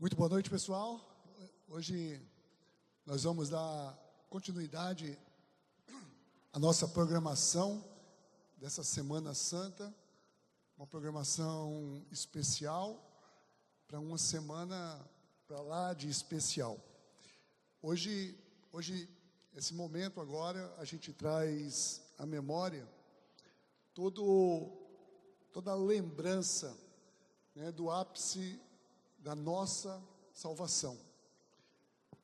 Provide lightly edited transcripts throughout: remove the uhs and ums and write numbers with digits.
Muito boa noite, pessoal. Hoje nós vamos dar continuidade à nossa programação dessa Semana Santa, uma programação especial para uma semana para lá de especial. Hoje, esse momento agora, a gente traz à memória toda a lembrança, né, do ápice da nossa salvação.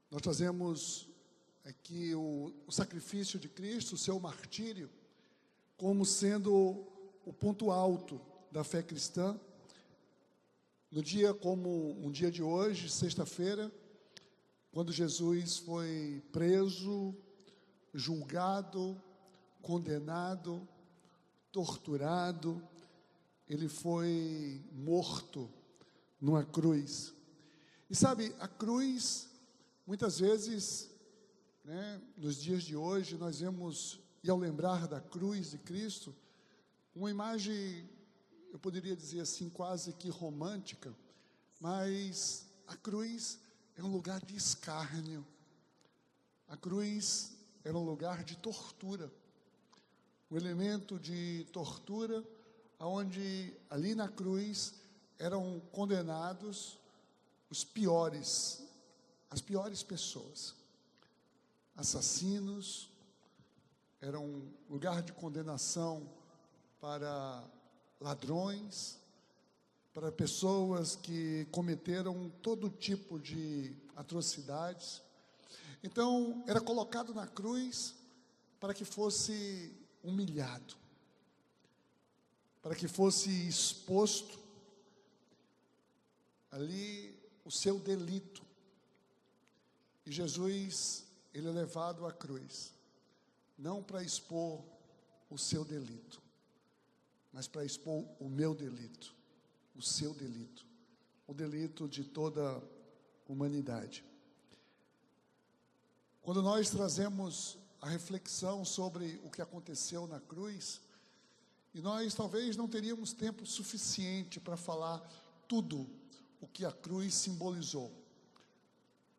Nós trazemos aqui o sacrifício de Cristo, o seu martírio, como sendo o ponto alto da fé cristã. No dia como um dia de hoje, sexta-feira, quando Jesus foi preso, julgado, condenado, torturado, ele foi morto numa cruz. E sabe, a cruz, muitas vezes, né, nos dias de hoje, nós vemos, e ao lembrar da cruz de Cristo, uma imagem, eu poderia dizer assim, quase que romântica, mas a cruz é um lugar de escárnio, a cruz era um lugar de tortura, um elemento de tortura, onde ali na cruz eram condenados as piores pessoas, assassinos, era um lugar de condenação para ladrões, para pessoas que cometeram todo tipo de atrocidades. Então, era colocado na cruz para que fosse humilhado, para que fosse exposto ali o seu delito. E Jesus, ele é levado à cruz, não para expor o seu delito, mas para expor o meu delito, o seu delito, o delito de toda a humanidade. Quando nós trazemos a reflexão sobre o que aconteceu na cruz, e nós talvez não teríamos tempo suficiente para falar tudo o que a cruz simbolizou.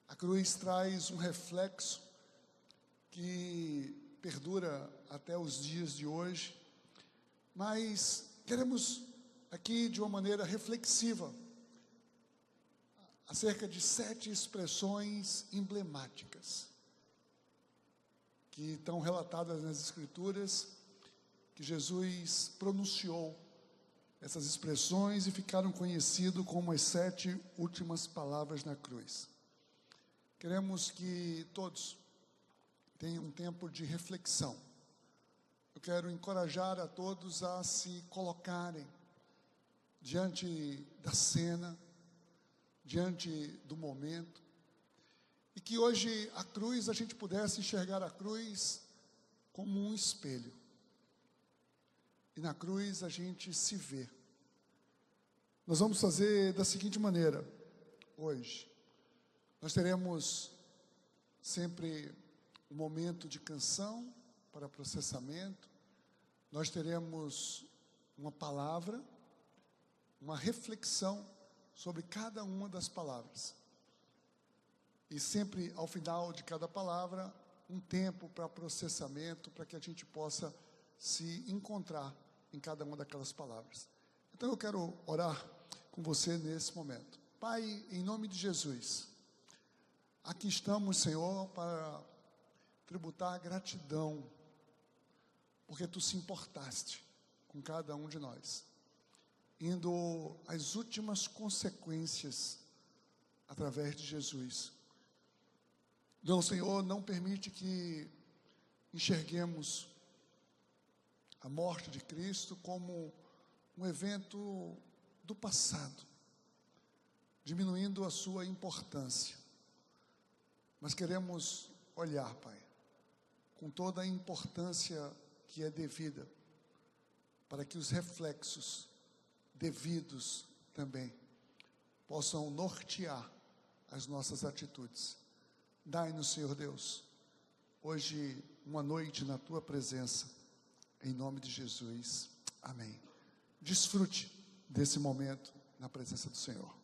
A cruz traz um reflexo que perdura até os dias de hoje, mas queremos aqui de uma maneira reflexiva acerca de 7 expressões emblemáticas que estão relatadas nas Escrituras, que Jesus pronunciou essas expressões e ficaram conhecidas como as 7 últimas palavras na cruz. Queremos que todos tenham um tempo de reflexão. Eu quero encorajar a todos a se colocarem diante da cena, diante do momento, e que hoje a cruz, a gente pudesse enxergar a cruz como um espelho. E na cruz a gente se vê. Nós vamos fazer da seguinte maneira, hoje. Nós teremos sempre um momento de canção para processamento. Nós teremos uma palavra, uma reflexão sobre cada uma das palavras. E sempre ao final de cada palavra, um tempo para processamento, para que a gente possa se encontrar em cada uma daquelas palavras. Então eu quero orar com você nesse momento. Pai, em nome de Jesus, aqui estamos, Senhor, para tributar gratidão, porque Tu se importaste com cada um de nós, indo às últimas consequências através de Jesus. Então, Senhor, não permite que enxerguemos a morte de Cristo como um evento do passado, diminuindo a sua importância. Mas queremos olhar, Pai, com toda a importância que é devida, para que os reflexos devidos também possam nortear as nossas atitudes. Dai-nos, Senhor Deus, hoje uma noite na Tua presença, em nome de Jesus, amém. Desfrute desse momento na presença do Senhor.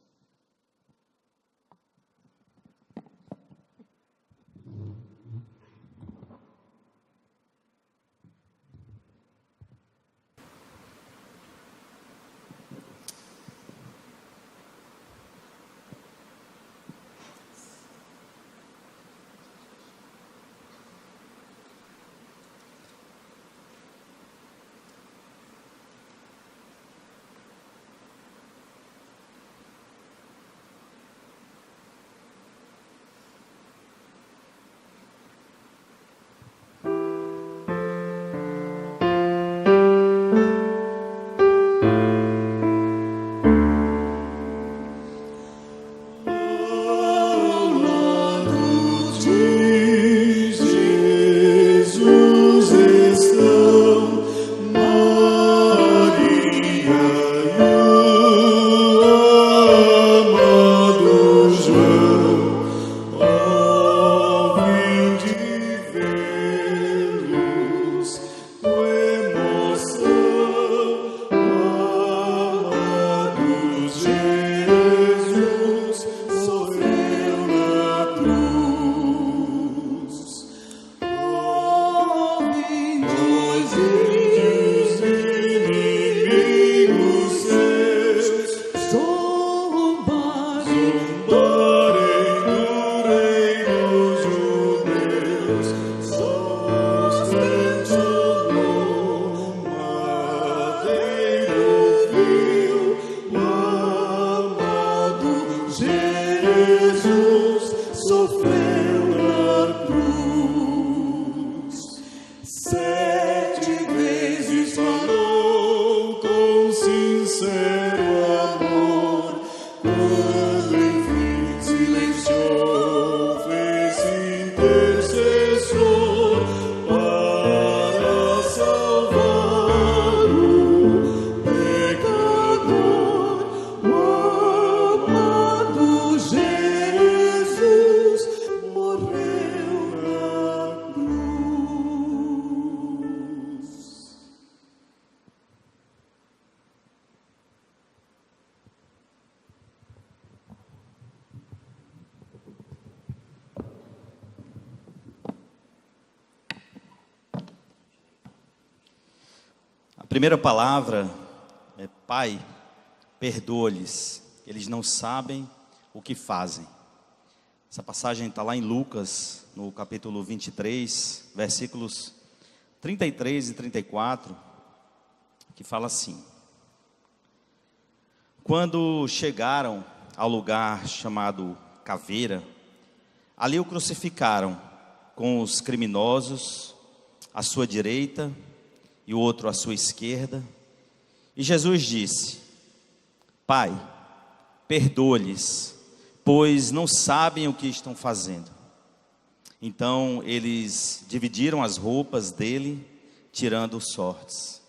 primeira palavra é: Pai, perdoa-lhes, eles não sabem o que fazem. Essa passagem está lá em Lucas, no capítulo 23, versículos 33 e 34, que fala assim: quando chegaram ao lugar chamado Caveira, ali o crucificaram com os criminosos à sua direita e o outro à sua esquerda. E Jesus disse: Pai, perdoa-lhes, pois não sabem o que estão fazendo. Então eles dividiram as roupas dele, tirando sortes.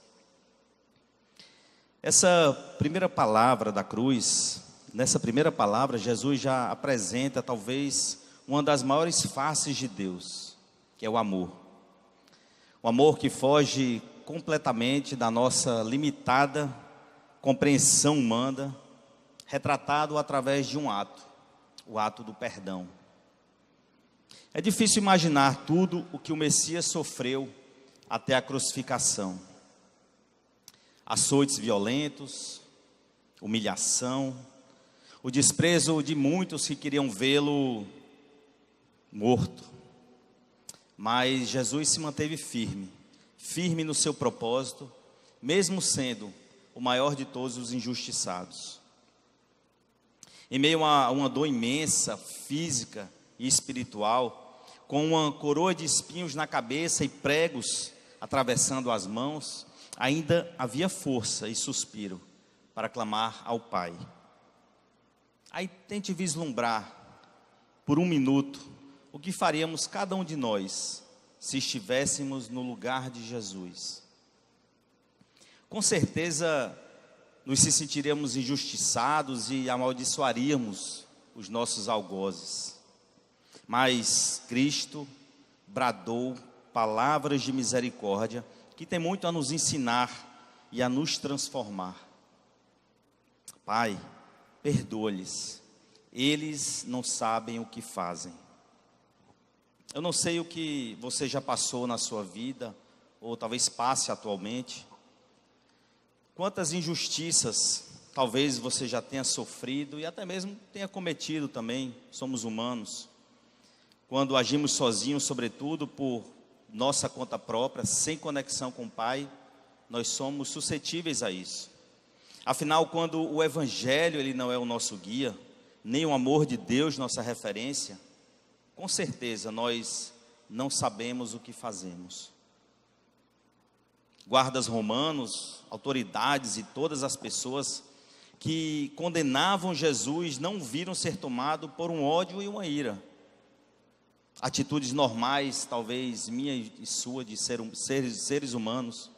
Essa primeira palavra da cruz, nessa primeira palavra, Jesus já apresenta talvez uma das maiores faces de Deus, que é o amor. O amor que foge completamente da nossa limitada compreensão humana, retratado através de um ato, o ato do perdão. É difícil imaginar tudo o que o Messias sofreu até a crucificação. Açoites violentos, humilhação, o desprezo de muitos que queriam vê-lo morto. Mas Jesus se manteve firme no seu propósito, mesmo sendo o maior de todos os injustiçados. Em meio a uma dor imensa, física e espiritual, com uma coroa de espinhos na cabeça e pregos atravessando as mãos, ainda havia força e suspiro para clamar ao Pai. Aí tente vislumbrar por um minuto o que faríamos cada um de nós se estivéssemos no lugar de Jesus. Com certeza nos sentiríamos injustiçados e amaldiçoaríamos os nossos algozes. Mas Cristo bradou palavras de misericórdia que tem muito a nos ensinar e a nos transformar. Pai, perdoa-lhes, eles não sabem o que fazem. Eu não sei o que você já passou na sua vida, ou talvez passe atualmente. Quantas injustiças talvez você já tenha sofrido e até mesmo tenha cometido também, somos humanos. Quando agimos sozinhos, sobretudo por nossa conta própria, sem conexão com o Pai, nós somos suscetíveis a isso. Afinal, quando o Evangelho ele não é o nosso guia, nem o amor de Deus nossa referência, com certeza nós não sabemos o que fazemos. Guardas romanos, autoridades e todas as pessoas que condenavam Jesus não viram ser tomado por um ódio e uma ira. Atitudes normais, talvez minha e sua, de seres humanos.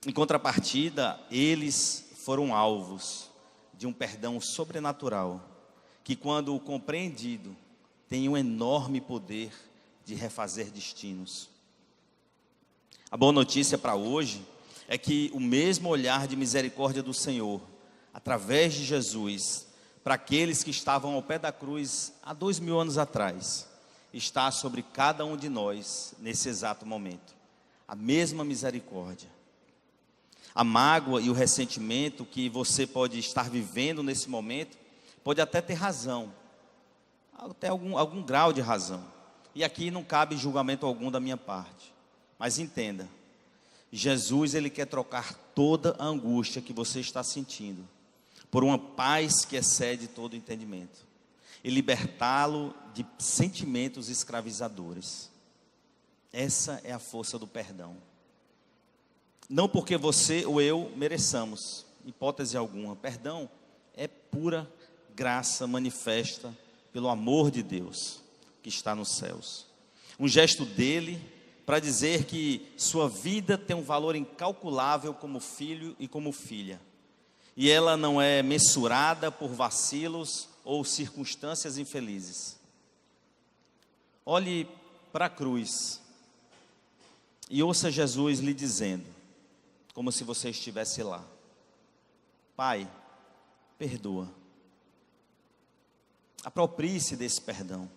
Em contrapartida, eles foram alvos de um perdão sobrenatural, que quando compreendido, tem um enorme poder de refazer destinos. A boa notícia para hoje é que o mesmo olhar de misericórdia do Senhor, através de Jesus, para aqueles que estavam ao pé da cruz há 2000 anos atrás, está sobre cada um de nós nesse exato momento. A mesma misericórdia. A mágoa e o ressentimento que você pode estar vivendo nesse momento, pode até ter razão, até algum grau de razão. E aqui não cabe julgamento algum da minha parte. Mas entenda, Jesus ele quer trocar toda a angústia que você está sentindo por uma paz que excede todo entendimento e libertá-lo de sentimentos escravizadores. Essa é a força do perdão. Não porque você ou eu mereçamos, hipótese alguma. Perdão é pura graça manifesta pelo amor de Deus que está nos céus. Um gesto dele para dizer que sua vida tem um valor incalculável como filho e como filha. E ela não é mensurada por vacilos ou circunstâncias infelizes. Olhe para a cruz e ouça Jesus lhe dizendo, como se você estivesse lá: Pai, perdoa. Aproprie-se desse perdão.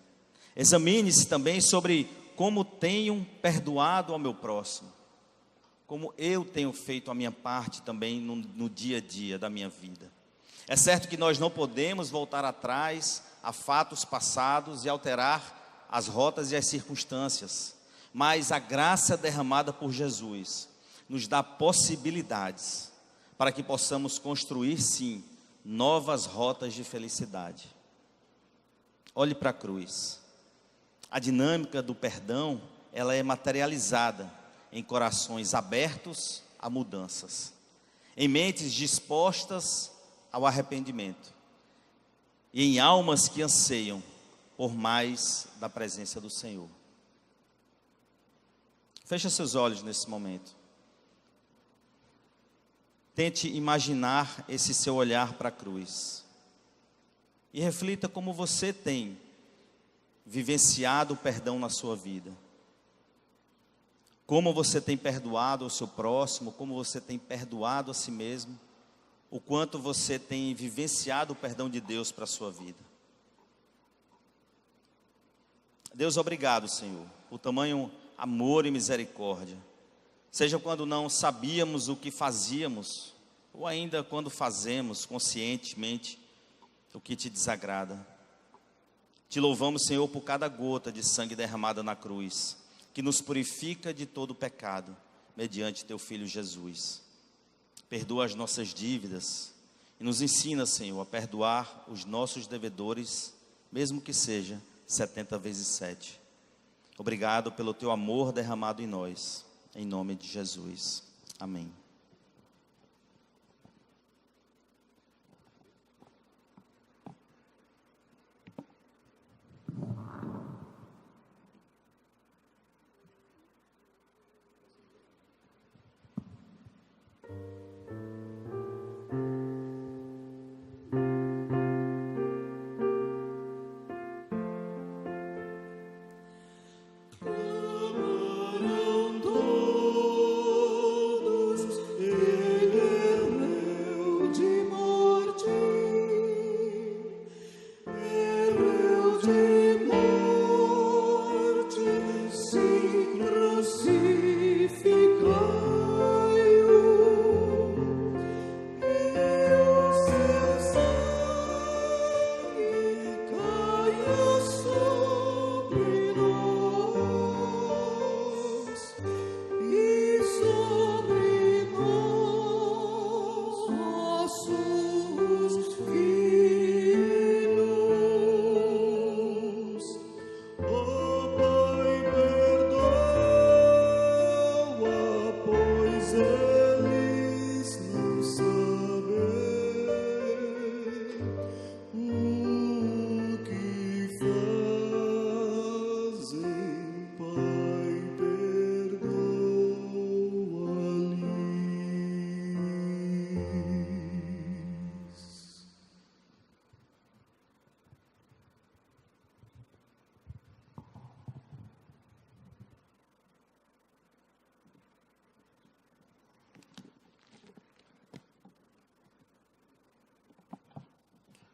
Examine-se também sobre como tenho perdoado ao meu próximo. como eu tenho feito a minha parte também no dia a dia da minha vida. É certo que nós não podemos voltar atrás a fatos passados e alterar as rotas e as circunstâncias, mas a graça derramada por Jesus nos dá possibilidades para que possamos construir, sim, novas rotas de felicidade. Olhe para a cruz. A dinâmica do perdão, ela é materializada em corações abertos a mudanças, em mentes dispostas ao arrependimento e em almas que anseiam por mais da presença do Senhor. Feche seus olhos nesse momento. Tente imaginar esse seu olhar para a cruz e reflita como você tem vivenciado o perdão na sua vida. Como você tem perdoado o seu próximo, como você tem perdoado a si mesmo, o quanto você tem vivenciado o perdão de Deus para a sua vida. Deus, obrigado, Senhor, por tamanho amor e misericórdia. Seja quando não sabíamos o que fazíamos, ou ainda quando fazemos conscientemente o que te desagrada. Te louvamos, Senhor, por cada gota de sangue derramada na cruz, que nos purifica de todo pecado, mediante teu Filho Jesus. Perdoa as nossas dívidas e nos ensina, Senhor, a perdoar os nossos devedores, mesmo que seja 70 vezes 7. Obrigado pelo teu amor derramado em nós, em nome de Jesus. Amém.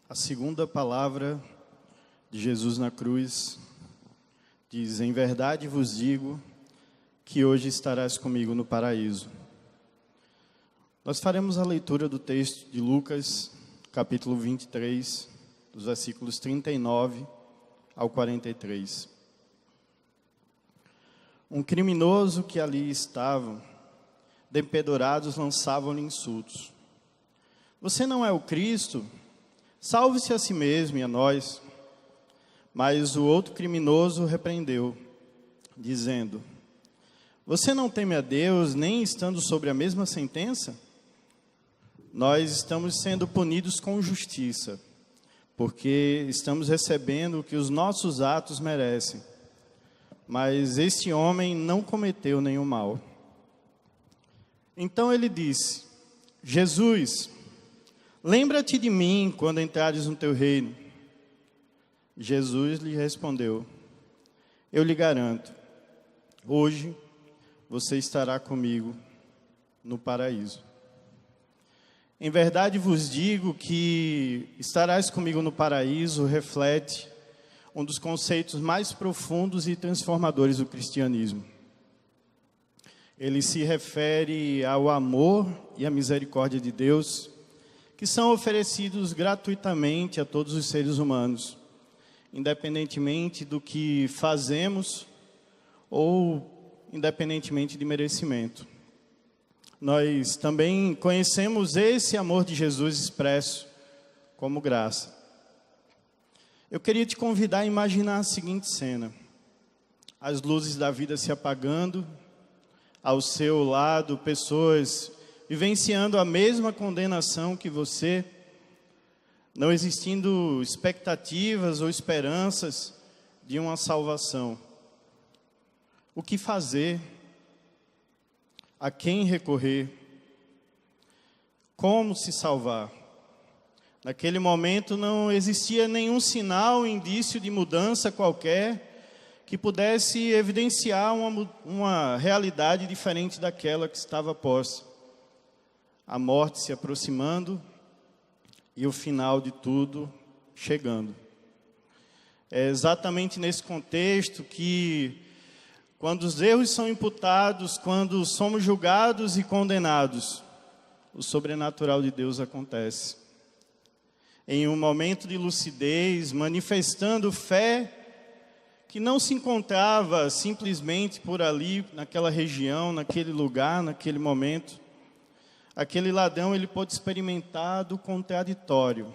A segunda palavra de Jesus na cruz diz: em verdade vos digo que hoje estarás comigo no paraíso. Nós faremos a leitura do texto de Lucas, capítulo 23, dos versículos 39 ao 43. Um criminoso que ali estava, dependurados, lançavam-lhe insultos. Você não é o Cristo? Salve-se a si mesmo e a nós. Mas o outro criminoso repreendeu, dizendo: você não teme a Deus, nem estando sobre a mesma sentença? Nós estamos sendo punidos com justiça, porque estamos recebendo o que os nossos atos merecem. Mas este homem não cometeu nenhum mal. Então ele disse: Jesus, lembra-te de mim quando entrares no teu reino. Jesus lhe respondeu: eu lhe garanto, hoje você estará comigo no paraíso. Em verdade vos digo que estarás comigo no paraíso reflete um dos conceitos mais profundos e transformadores do cristianismo. Ele se refere ao amor e à misericórdia de Deus, que são oferecidos gratuitamente a todos os seres humanos, independentemente do que fazemos ou independentemente de merecimento. Nós também conhecemos esse amor de Jesus expresso como graça. Eu queria te convidar a imaginar a seguinte cena: as luzes da vida se apagando, ao seu lado pessoas vivenciando a mesma condenação que você, não existindo expectativas ou esperanças de uma salvação. O que fazer? A quem recorrer? Como se salvar? Naquele momento não existia nenhum sinal, indício de mudança qualquer que pudesse evidenciar uma realidade diferente daquela que estava posta. A morte se aproximando e o final de tudo chegando. É exatamente nesse contexto que, quando os erros são imputados, quando somos julgados e condenados, o sobrenatural de Deus acontece. Em um momento de lucidez, manifestando fé que não se encontrava simplesmente por ali, naquela região, naquele lugar, naquele momento, aquele ladrão ele pôde experimentar do contraditório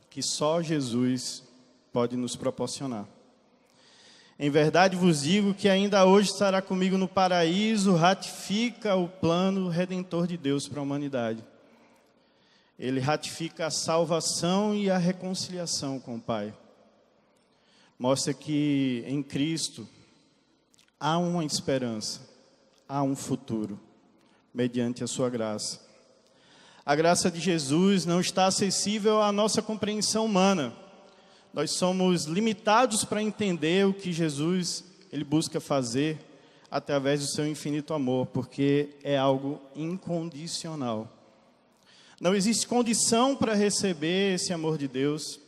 que só Jesus pode nos proporcionar. Em verdade vos digo que ainda hoje estará comigo no paraíso, ratifica o plano redentor de Deus para a humanidade. Ele ratifica a salvação e a reconciliação com o Pai. Mostra que em Cristo há uma esperança, há um futuro, mediante a sua graça. A graça de Jesus não está acessível à nossa compreensão humana. Nós somos limitados para entender o que Jesus ele busca fazer através do seu infinito amor, porque é algo incondicional. Não existe condição para receber esse amor de Deus.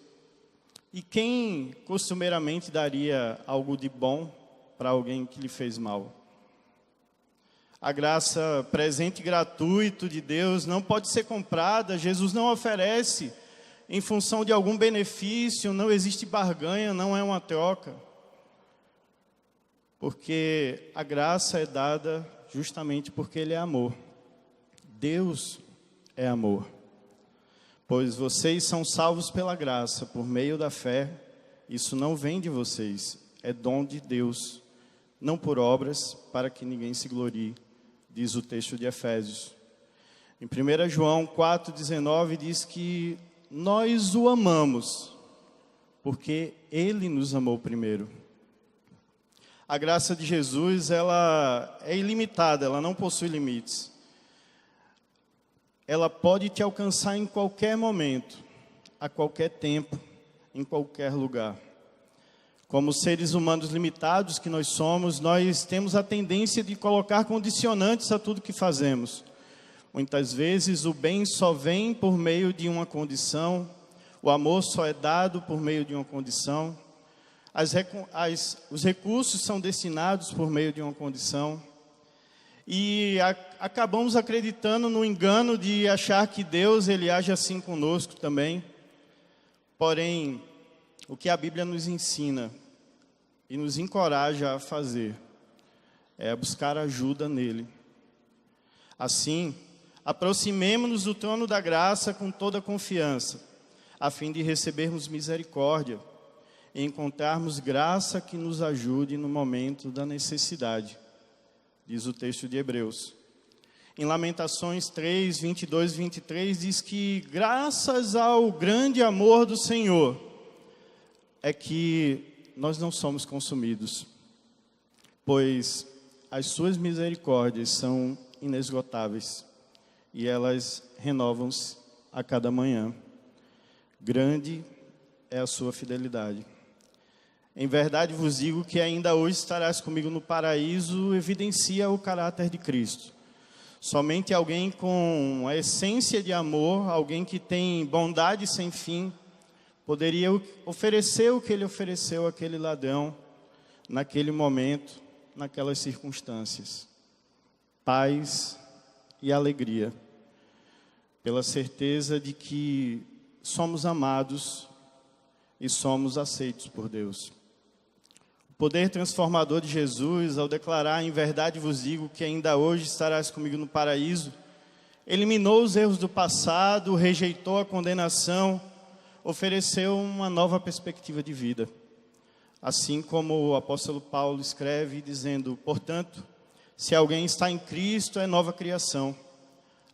E quem costumeiramente daria algo de bom para alguém que lhe fez mal? A graça presente e gratuito de Deus não pode ser comprada. Jesus não oferece em função de algum benefício, não existe barganha, não é uma troca. Porque a graça é dada justamente porque Ele é amor. Deus é amor. Pois vocês são salvos pela graça, por meio da fé. Isso não vem de vocês, é dom de Deus, não por obras, para que ninguém se glorie, diz o texto de Efésios. Em 1 João 4,19 diz que nós o amamos, porque Ele nos amou primeiro. A graça de Jesus, ela é ilimitada, ela não possui limites. Ela pode te alcançar em qualquer momento, a qualquer tempo, em qualquer lugar. Como seres humanos limitados que nós somos, nós temos a tendência de colocar condicionantes a tudo que fazemos. Muitas vezes o bem só vem por meio de uma condição, o amor só é dado por meio de uma condição, os recursos são destinados por meio de uma condição. E acabamos acreditando no engano de achar que Deus ele age assim conosco também. Porém, o que a Bíblia nos ensina e nos encoraja a fazer é buscar ajuda nele. Assim, aproximemo-nos do trono da graça com toda confiança, a fim de recebermos misericórdia e encontrarmos graça que nos ajude no momento da necessidade. Diz o texto de Hebreus. Em Lamentações 3, 22 e 23, diz que graças ao grande amor do Senhor é que nós não somos consumidos, pois as suas misericórdias são inesgotáveis e elas renovam-se a cada manhã. Grande é a sua fidelidade. Em verdade vos digo que ainda hoje estarás comigo no paraíso, evidencia o caráter de Cristo. Somente alguém com a essência de amor, alguém que tem bondade sem fim, poderia oferecer o que ele ofereceu àquele ladrão, naquele momento, naquelas circunstâncias. paz e alegria, pela certeza de que somos amados e somos aceitos por Deus. O poder transformador de Jesus, ao declarar: em verdade vos digo que ainda hoje estarás comigo no paraíso, eliminou os erros do passado, rejeitou a condenação, ofereceu uma nova perspectiva de vida. Assim como o apóstolo Paulo escreve dizendo: portanto, se alguém está em Cristo, é nova criação.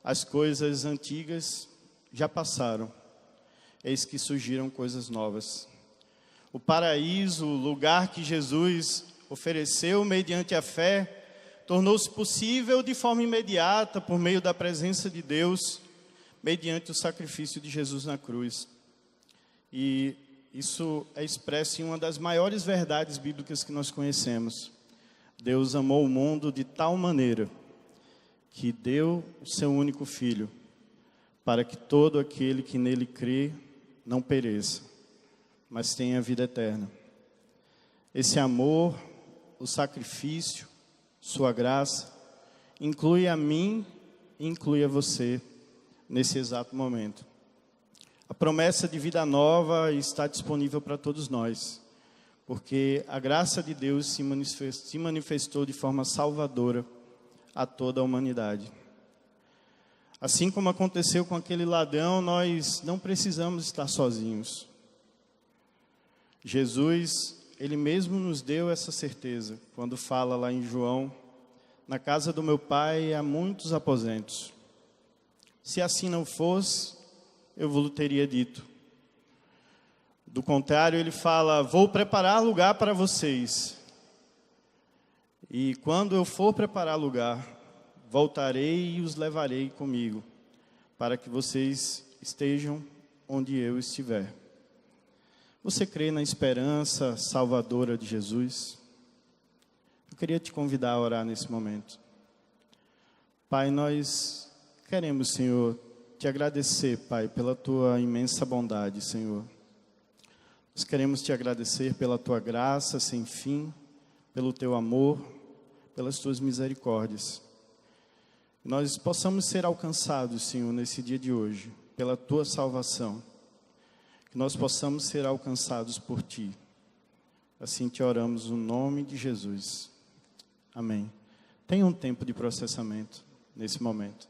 As coisas antigas já passaram, eis que surgiram coisas novas. O paraíso, o lugar que Jesus ofereceu mediante a fé, tornou-se possível de forma imediata por meio da presença de Deus, mediante o sacrifício de Jesus na cruz. E isso é expresso em uma das maiores verdades bíblicas que nós conhecemos. Deus amou o mundo de tal maneira que deu o seu único Filho, para que todo aquele que nele crê não pereça, mas tenha vida eterna. Esse amor, o sacrifício, sua graça, inclui a mim e inclui a você nesse exato momento. A promessa de vida nova está disponível para todos nós, porque a graça de Deus se manifestou de forma salvadora a toda a humanidade. Assim como aconteceu com aquele ladrão, nós não precisamos estar sozinhos. Jesus, Ele mesmo nos deu essa certeza, quando fala lá em João: na casa do meu Pai há muitos aposentos. Se assim não fosse, eu vos teria dito. Do contrário, ele fala: vou preparar lugar para vocês. E quando eu for preparar lugar, voltarei e os levarei comigo, para que vocês estejam onde eu estiver. Você crê na esperança salvadora de Jesus? Eu queria te convidar a orar nesse momento. Pai, nós queremos, Senhor, te agradecer, Pai, pela tua imensa bondade, Senhor. Nós queremos te agradecer pela tua graça sem fim, pelo teu amor, pelas tuas misericórdias. Que nós possamos ser alcançados, Senhor, nesse dia de hoje, pela tua salvação. Que nós possamos ser alcançados por ti. Assim te oramos no nome de Jesus. Amém. Tenha um tempo de processamento nesse momento.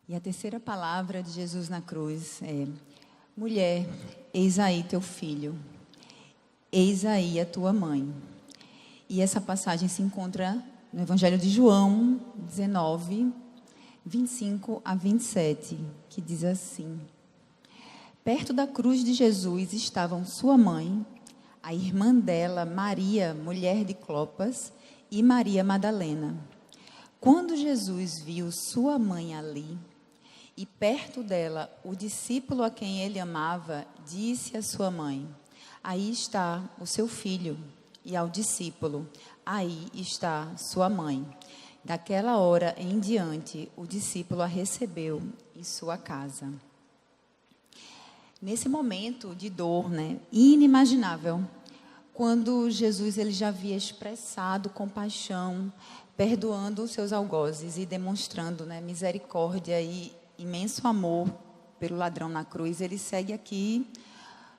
E a terceira palavra de Jesus na cruz é: mulher, eis aí teu filho, eis aí a tua mãe. E essa passagem se encontra no Evangelho de João 19, 25 a 27, que diz assim: Perto da cruz de Jesus estavam sua mãe, a irmã dela, Maria, mulher de Clopas, e Maria Madalena. Quando Jesus viu sua mãe ali, e perto dela o discípulo a quem ele amava, disse à sua mãe: Aí está o seu filho. E ao discípulo: Aí está sua mãe. Daquela hora em diante, o discípulo a recebeu em sua casa. Nesse momento de dor, inimaginável, quando Jesus ele já havia expressado compaixão, perdoando os seus algozes e demonstrando, misericórdia e imenso amor pelo ladrão na cruz, ele segue aqui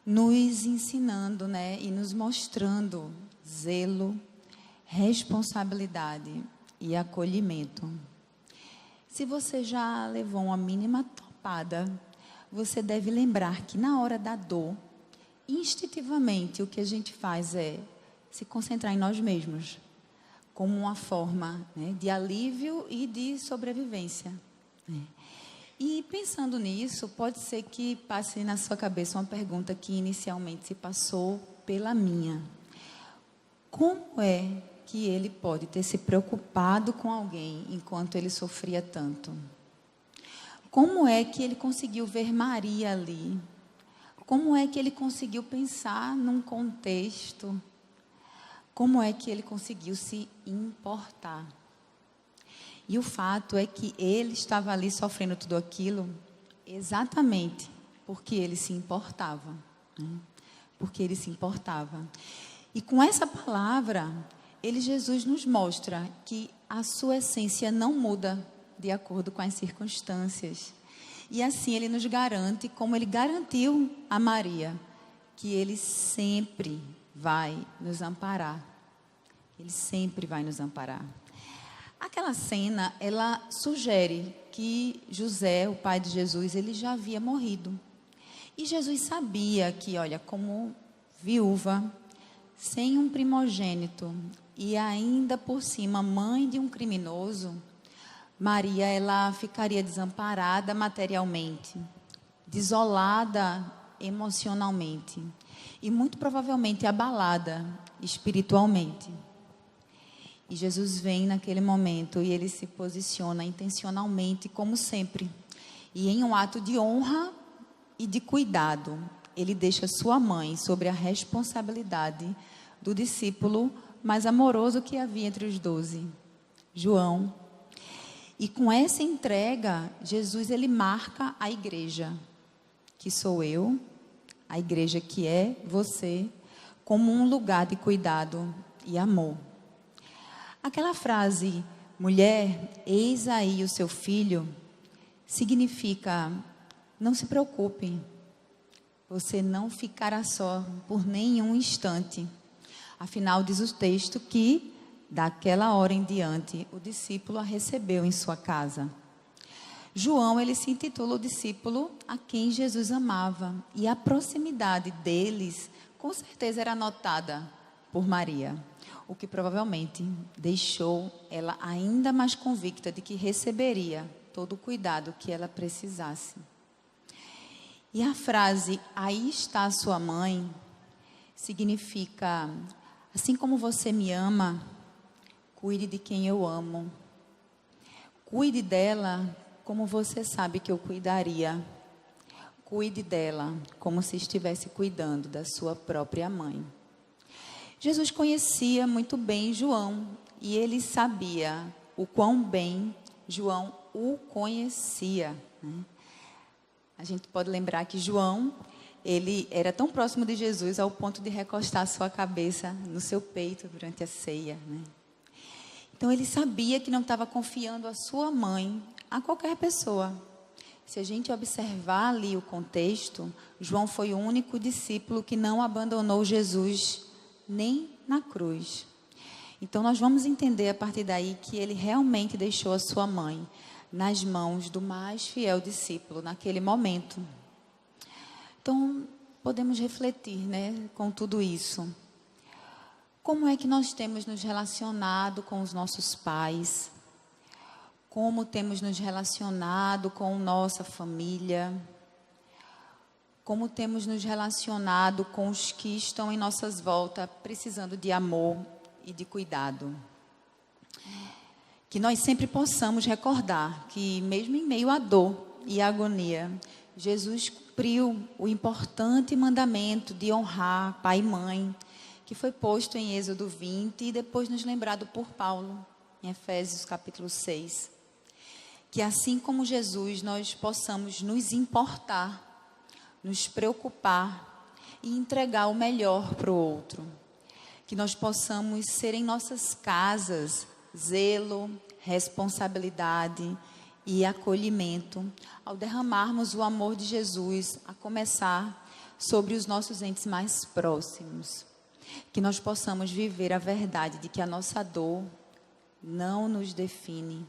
nos ensinando, e nos mostrando zelo, responsabilidade e acolhimento. Se você já levou uma mínima topada, você deve lembrar que na hora da dor, instintivamente, o que a gente faz é se concentrar em nós mesmos, como uma forma de alívio e de sobrevivência. E pensando nisso, pode ser que passe na sua cabeça uma pergunta que inicialmente se passou pela minha. Como é que ele pode ter se preocupado com alguém enquanto ele sofria tanto? Como é que ele conseguiu ver Maria ali? Como é que ele conseguiu pensar num contexto? Como é que ele conseguiu se importar? E o fato é que ele estava ali sofrendo tudo aquilo exatamente porque ele se importava. Porque ele se importava. E com essa palavra, Jesus nos mostra que a sua essência não muda de acordo com as circunstâncias. E assim ele nos garante, como ele garantiu a Maria, que ele sempre vai nos amparar. Ele sempre vai nos amparar. Aquela cena, ela sugere que José, o pai de Jesus, ele já havia morrido. E Jesus sabia que, como viúva, sem um primogênito e ainda por cima mãe de um criminoso, Maria ela ficaria desamparada materialmente, desolada emocionalmente e muito provavelmente abalada espiritualmente. E Jesus vem naquele momento e ele se posiciona intencionalmente, como sempre, e em um ato de honra e de cuidado, ele deixa sua mãe sobre a responsabilidade do discípulo mais amoroso que havia entre os 12, João. E com essa entrega, Jesus ele marca a igreja, que sou eu, a igreja que é você, como um lugar de cuidado e amor. Aquela frase, mulher, eis aí o seu filho, significa, não se preocupe, você não ficará só por nenhum instante. Afinal, diz o texto que, daquela hora em diante, o discípulo a recebeu em sua casa. João, ele se intitula o discípulo a quem Jesus amava. E a proximidade deles, com certeza, era notada por Maria. O que provavelmente deixou ela ainda mais convicta de que receberia todo o cuidado que ela precisasse. E a frase, aí está a sua mãe, significa, assim como você me ama, cuide de quem eu amo. Cuide dela como você sabe que eu cuidaria. Cuide dela como se estivesse cuidando da sua própria mãe. Jesus conhecia muito bem João e ele sabia o quão bem João o conhecia. A gente pode lembrar que João, ele era tão próximo de Jesus ao ponto de recostar sua cabeça no seu peito durante a ceia. Então ele sabia que não estava confiando a sua mãe a qualquer pessoa. Se a gente observar ali o contexto, João foi o único discípulo que não abandonou Jesus nem na cruz. Então nós vamos entender a partir daí que ele realmente deixou a sua mãe nas mãos do mais fiel discípulo naquele momento. Então podemos refletir, com tudo isso. Como é que nós temos nos relacionado com os nossos pais? como temos nos relacionado com nossa família, como temos nos relacionado com os que estão em nossas voltas, precisando de amor e de cuidado. Que nós sempre possamos recordar que, mesmo em meio à dor e à agonia, Jesus cumpriu o importante mandamento de honrar pai e mãe, que foi posto em Êxodo 20 e depois nos lembrado por Paulo, em Efésios capítulo 6. Que assim como Jesus, nós possamos nos importar, nos preocupar e entregar o melhor para o outro. Que nós possamos ser em nossas casas zelo, responsabilidade e acolhimento ao derramarmos o amor de Jesus, a começar sobre os nossos entes mais próximos. Que nós possamos viver a verdade de que a nossa dor não nos define.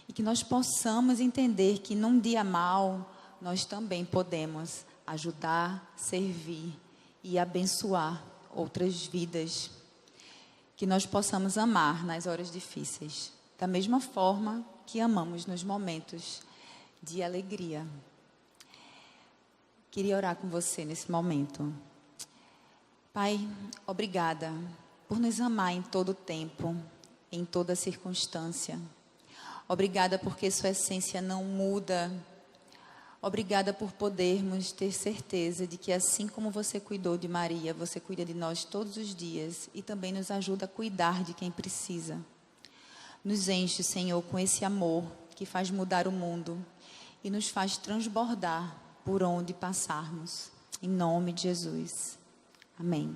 E que nós possamos entender que num dia mau, nós também podemos ajudar, servir e abençoar outras vidas. Que nós possamos amar nas horas difíceis, da mesma forma que amamos nos momentos de alegria. Queria orar com você nesse momento. Pai, obrigada por nos amar em todo tempo, em toda circunstância. Obrigada porque sua essência não muda. Obrigada por podermos ter certeza de que assim como você cuidou de Maria, você cuida de nós todos os dias e também nos ajuda a cuidar de quem precisa. Nos enche, Senhor, com esse amor que faz mudar o mundo e nos faz transbordar por onde passarmos. Em nome de Jesus. Amém.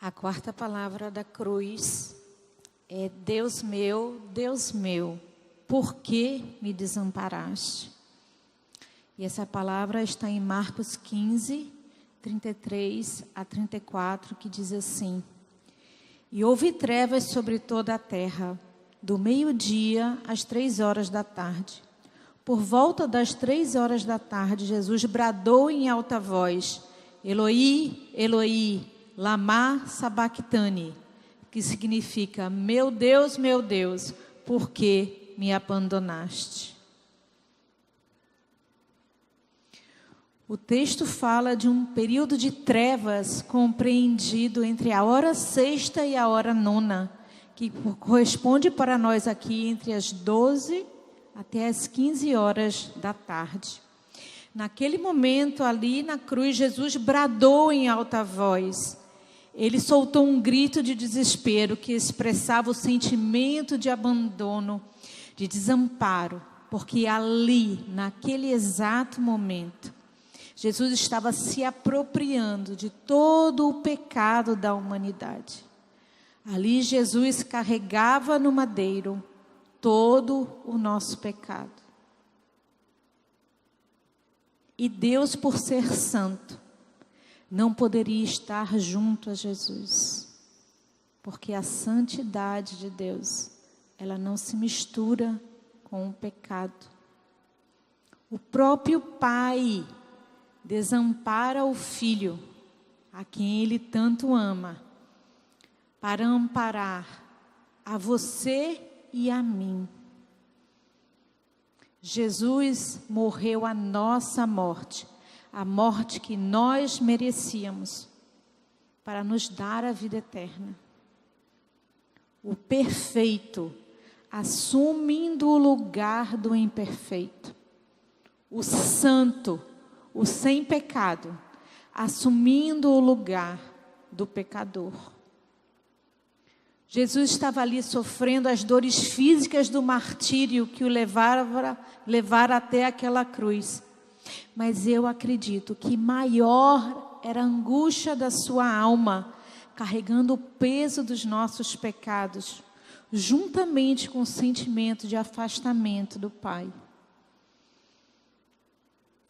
A quarta palavra da cruz é: Deus meu, por que me desamparaste? E essa palavra está em Marcos 15, 33 a 34, que diz assim: E houve trevas sobre toda a terra, do meio-dia às 3 horas da tarde. Por volta das 3 horas da tarde, Jesus bradou em alta voz: Eloi, Eloi, lama sabachthani, que significa: meu Deus, por que me abandonaste? O texto fala de um período de trevas compreendido entre a hora sexta e a hora nona, que corresponde para nós aqui entre as 12 até as 15 horas da tarde. Naquele momento, ali na cruz, Jesus bradou em alta voz. Ele soltou um grito de desespero que expressava o sentimento de abandono, de desamparo, porque ali, naquele exato momento, Jesus estava se apropriando de todo o pecado da humanidade. Ali Jesus carregava no madeiro todo o nosso pecado. E Deus, por ser santo, não poderia estar junto a Jesus, porque a santidade de Deus, ela não se mistura com o pecado. O próprio Pai desampara o Filho, a quem Ele tanto ama, para amparar a você e a mim. Jesus morreu a nossa morte, a morte que nós merecíamos, para nos dar a vida eterna. O perfeito, assumindo o lugar do imperfeito. O santo, o sem pecado, assumindo o lugar do pecador. Jesus estava ali sofrendo as dores físicas do martírio que o levaram até aquela cruz. Mas eu acredito que maior era a angústia da sua alma, carregando o peso dos nossos pecados, juntamente com o sentimento de afastamento do Pai.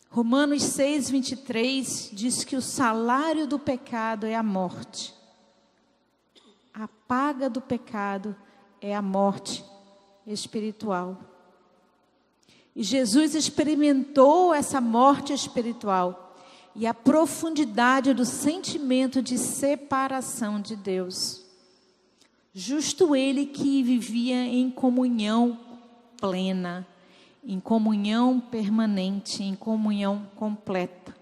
Romanos 6:23 diz que o salário do pecado é a morte. A paga do pecado é a morte espiritual. E Jesus experimentou essa morte espiritual e a profundidade do sentimento de separação de Deus. Justo ele que vivia em comunhão plena, em comunhão permanente, em comunhão completa.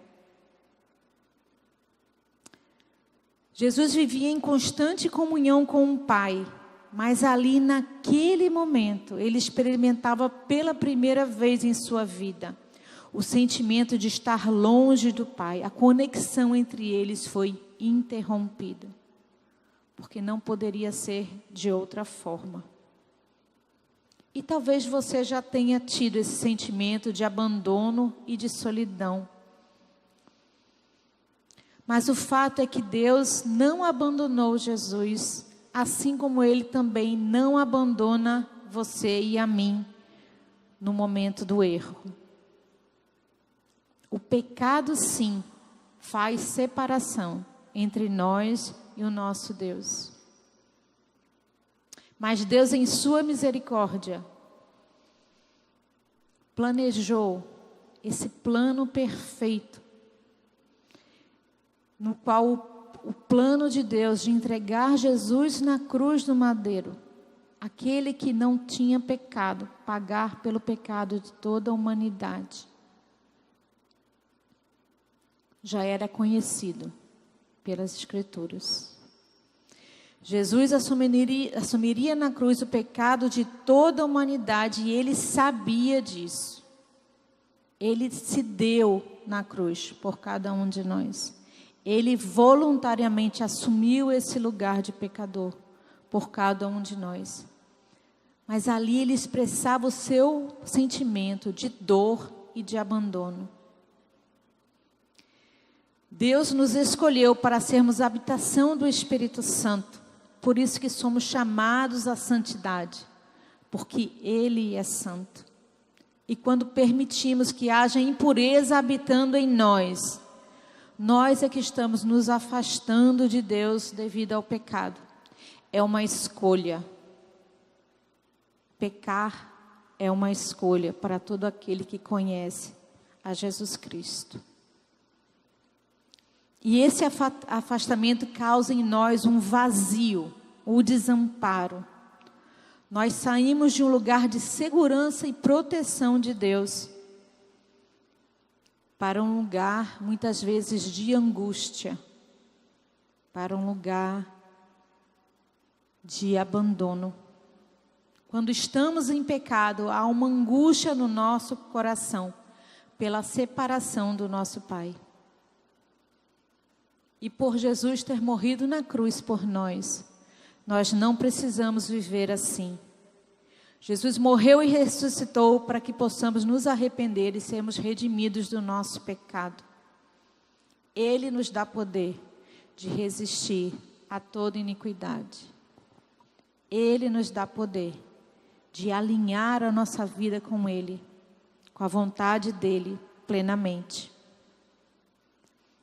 Jesus vivia em constante comunhão com o Pai, mas ali naquele momento, ele experimentava pela primeira vez em sua vida o sentimento de estar longe do Pai. A conexão entre eles foi interrompida, porque não poderia ser de outra forma. E talvez você já tenha tido esse sentimento de abandono e de solidão. Mas o fato é que Deus não abandonou Jesus, assim como Ele também não abandona você e a mim no momento do erro. O pecado, sim, faz separação entre nós e o nosso Deus. Mas Deus, em sua misericórdia, planejou esse plano perfeito, no qual o plano de Deus de entregar Jesus na cruz do madeiro, aquele que não tinha pecado, pagar pelo pecado de toda a humanidade, já era conhecido pelas Escrituras. Jesus assumiria na cruz o pecado de toda a humanidade e ele sabia disso. Ele se deu na cruz por cada um de nós. Ele voluntariamente assumiu esse lugar de pecador por cada um de nós. Mas ali ele expressava o seu sentimento de dor e de abandono. Deus nos escolheu para sermos a habitação do Espírito Santo. Por isso que somos chamados à santidade, porque Ele é santo. E quando permitimos que haja impureza habitando em nós, nós é que estamos nos afastando de Deus devido ao pecado. É uma escolha. Pecar é uma escolha para todo aquele que conhece a Jesus Cristo. E esse afastamento causa em nós um vazio, o desamparo. Nós saímos de um lugar de segurança e proteção de Deus para um lugar, muitas vezes, de angústia, para um lugar de abandono. Quando estamos em pecado, há uma angústia no nosso coração pela separação do nosso Pai. E por Jesus ter morrido na cruz por nós, nós não precisamos viver assim. Jesus morreu e ressuscitou para que possamos nos arrepender e sermos redimidos do nosso pecado. Ele nos dá poder de resistir a toda iniquidade. Ele nos dá poder de alinhar a nossa vida com Ele, com a vontade dEle plenamente.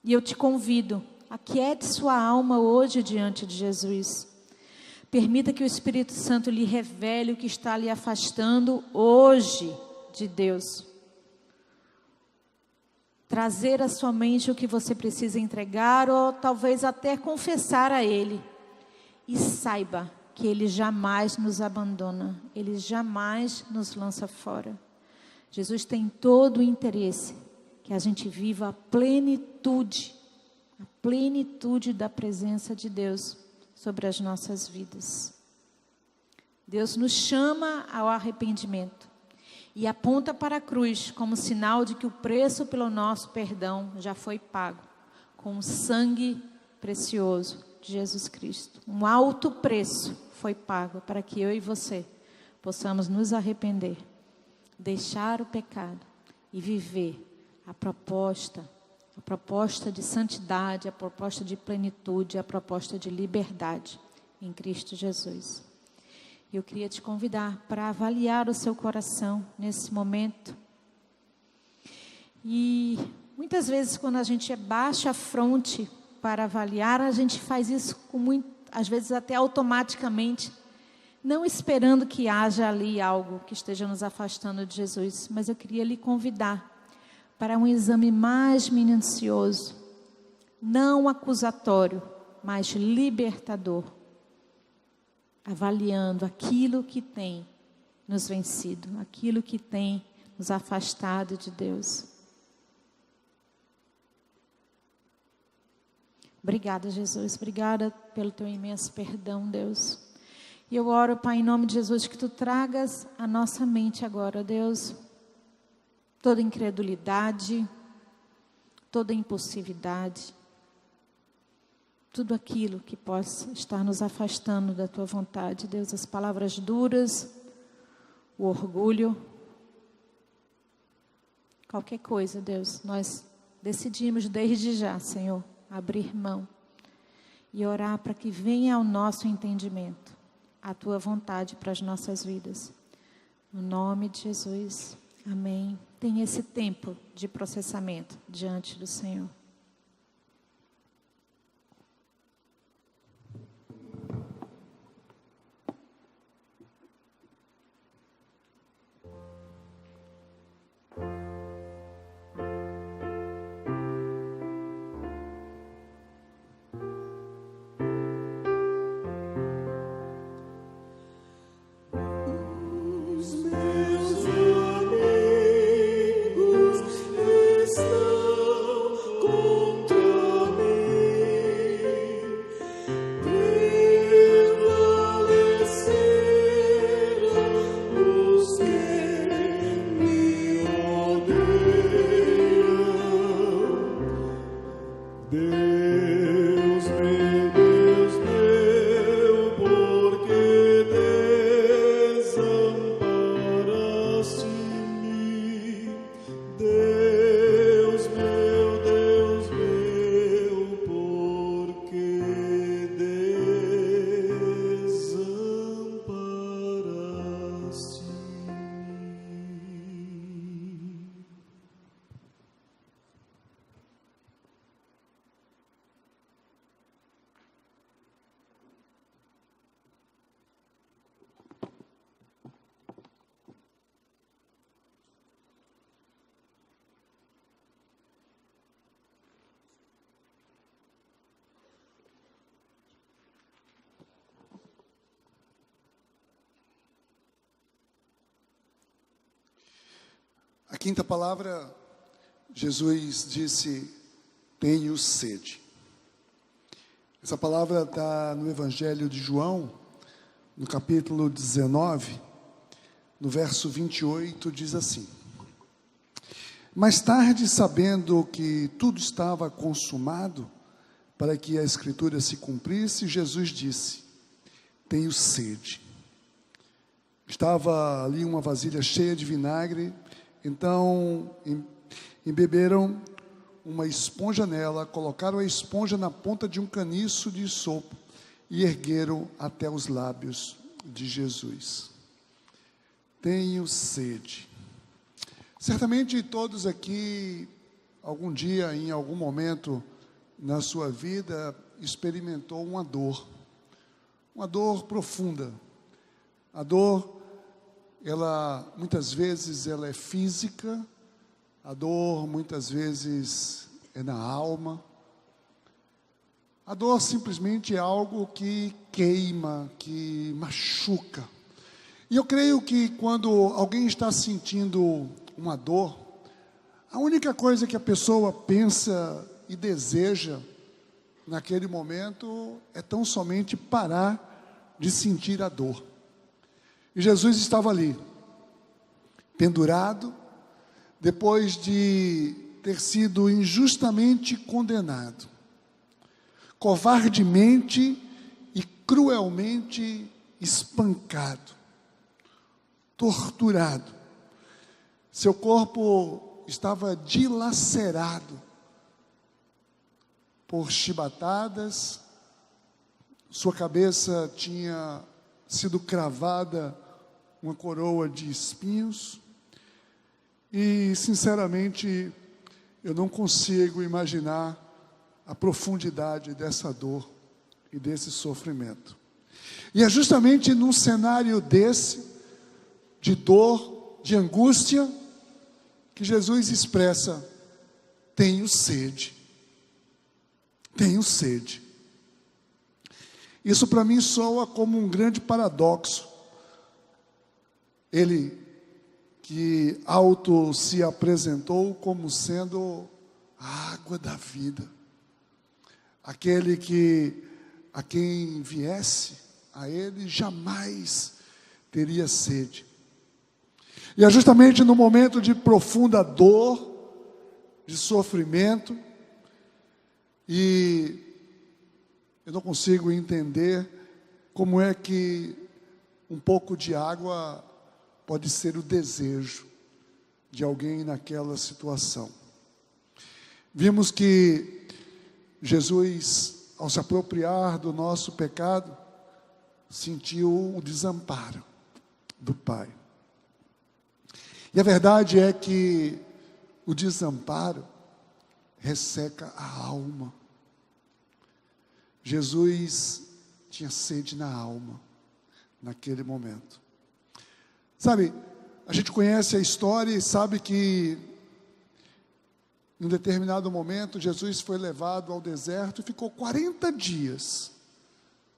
E eu te convido, aquiete sua alma hoje diante de Jesus. Permita que o Espírito Santo lhe revele o que está lhe afastando hoje de Deus. Trazer à sua mente o que você precisa entregar ou talvez até confessar a Ele. E saiba que Ele jamais nos abandona, Ele jamais nos lança fora. Jesus tem todo o interesse que a gente viva a plenitude da presença de Deus sobre as nossas vidas. Deus nos chama ao arrependimento e aponta para a cruz como sinal de que o preço pelo nosso perdão já foi pago com o sangue precioso de Jesus Cristo. Um alto preço foi pago para que eu e você possamos nos arrepender, deixar o pecado e viver a proposta de santidade, a proposta de plenitude, a proposta de liberdade em Cristo Jesus. Eu queria te convidar para avaliar o seu coração nesse momento. E muitas vezes quando a gente baixa a fronte para avaliar, a gente faz isso às vezes até automaticamente, não esperando que haja ali algo que esteja nos afastando de Jesus. Mas eu queria lhe convidar para um exame mais minucioso, não acusatório, mas libertador, avaliando aquilo que tem nos vencido, aquilo que tem nos afastado de Deus. Obrigada, Jesus, obrigada pelo teu imenso perdão, Deus. E eu oro, Pai, em nome de Jesus, que tu tragas à nossa mente agora, Deus, toda incredulidade, toda impulsividade, tudo aquilo que possa estar nos afastando da tua vontade, Deus, as palavras duras, o orgulho, qualquer coisa, Deus, nós decidimos desde já, Senhor, abrir mão e orar para que venha ao nosso entendimento a tua vontade para as nossas vidas. No nome de Jesus, amém. Tem esse tempo de processamento diante do Senhor. A quinta palavra, Jesus disse: tenho sede. Essa palavra está no Evangelho de João, no capítulo 19, no verso 28, diz assim: Mais tarde, sabendo que tudo estava consumado, para que a Escritura se cumprisse, Jesus disse: Tenho sede. Estava ali uma vasilha cheia de vinagre, então embeberam uma esponja nela, colocaram a esponja na ponta de um caniço de sopo e ergueram até os lábios de Jesus. Tenho sede. Certamente todos aqui, algum dia, em algum momento na sua vida, experimentou uma dor profunda. A dor, muitas vezes ela é física, a dor muitas vezes é na alma. A dor simplesmente é algo que queima, que machuca. E eu creio que quando alguém está sentindo uma dor, a única coisa que a pessoa pensa e deseja naquele momento é tão somente parar de sentir a dor. E Jesus estava ali, pendurado, depois de ter sido injustamente condenado, covardemente e cruelmente espancado, torturado. Seu corpo estava dilacerado por chibatadas, sua cabeça tinha sido cravada uma coroa de espinhos, e sinceramente eu não consigo imaginar a profundidade dessa dor e desse sofrimento. E é justamente num cenário desse, de dor, de angústia, que Jesus expressa: tenho sede. Tenho sede. Isso para mim soa como um grande paradoxo. Ele que auto se apresentou como sendo a água da vida, aquele que a quem viesse a ele jamais teria sede. E é justamente no momento de profunda dor, de sofrimento, e eu não consigo entender como é que um pouco de água pode ser o desejo de alguém naquela situação. Vimos que Jesus, ao se apropriar do nosso pecado, sentiu o desamparo do Pai. E a verdade é que o desamparo resseca a alma. Jesus tinha sede na alma, naquele momento. Sabe, a gente conhece a história e sabe que, em um determinado momento, Jesus foi levado ao deserto e ficou 40 dias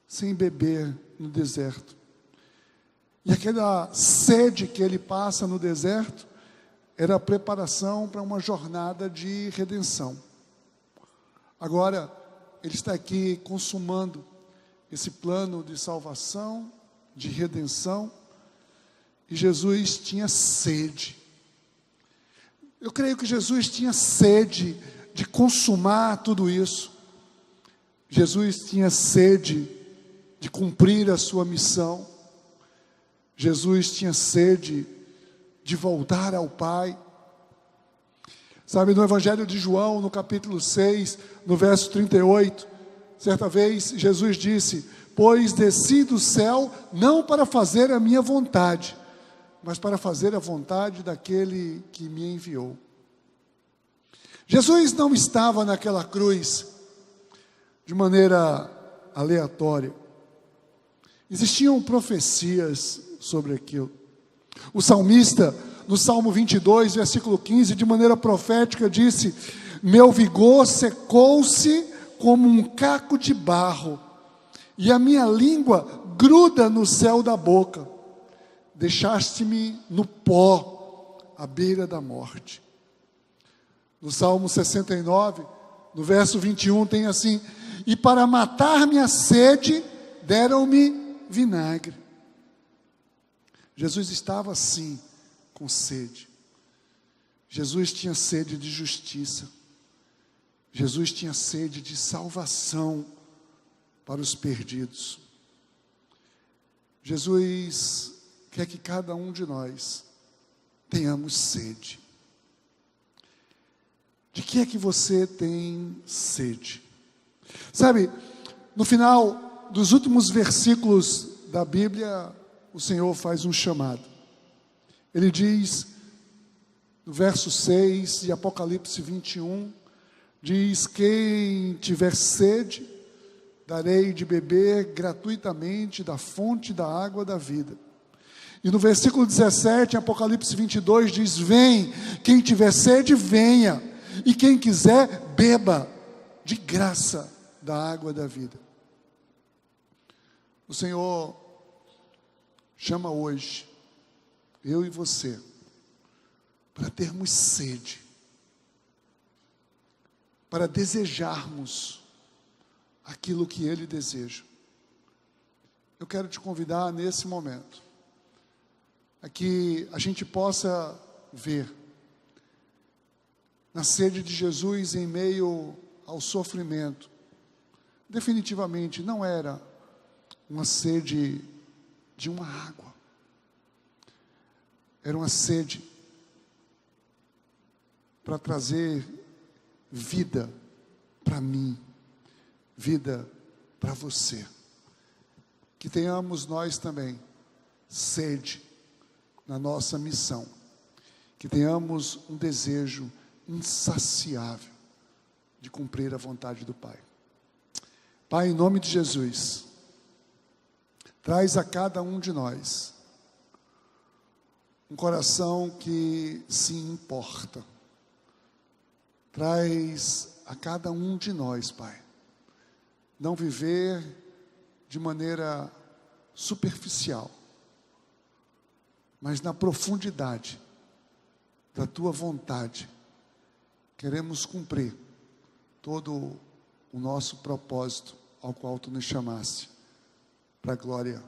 sem beber no deserto. E aquela sede que ele passa no deserto era a preparação para uma jornada de redenção. Agora, ele está aqui consumando esse plano de salvação, de redenção, e Jesus tinha sede. Eu creio que Jesus tinha sede de consumar tudo isso. Jesus tinha sede de cumprir a sua missão. Jesus tinha sede de voltar ao Pai. Sabe, no Evangelho de João, no capítulo 6, no verso 38, certa vez Jesus disse: Pois desci do céu não para fazer a minha vontade, mas para fazer a vontade daquele que me enviou. Jesus não estava naquela cruz de maneira aleatória. Existiam profecias sobre aquilo. O salmista, no Salmo 22, versículo 15, de maneira profética, disse: Meu vigor secou-se como um caco de barro, e a minha língua gruda no céu da boca. Deixaste-me no pó, à beira da morte. No Salmo 69, no verso 21, tem assim: E para matar minha sede, deram-me vinagre. Jesus estava sim com sede. Jesus tinha sede de justiça. Jesus tinha sede de salvação para os perdidos. Jesus quer que cada um de nós tenhamos sede. De que é que você tem sede? Sabe, no final dos últimos versículos da Bíblia, o Senhor faz um chamado. Ele diz, no verso 6 de Apocalipse 21, diz: quem tiver sede, darei de beber gratuitamente da fonte da água da vida. E no versículo 17, em Apocalipse 22, diz: vem, quem tiver sede, venha, e quem quiser, beba de graça da água da vida. O Senhor chama hoje eu e você para termos sede, para desejarmos aquilo que Ele deseja. Eu quero te convidar nesse momento a que a gente possa ver na sede de Jesus em meio ao sofrimento. Definitivamente não era uma sede de uma água, era uma sede para trazer vida para mim, vida para você. Que tenhamos nós também sede na nossa missão, que tenhamos um desejo insaciável de cumprir a vontade do Pai. Pai, em nome de Jesus, traz a cada um de nós um coração que se importa. Traz a cada um de nós, Pai, não viver de maneira superficial, mas na profundidade da Tua vontade. Queremos cumprir todo o nosso propósito ao qual Tu nos chamaste, para a glória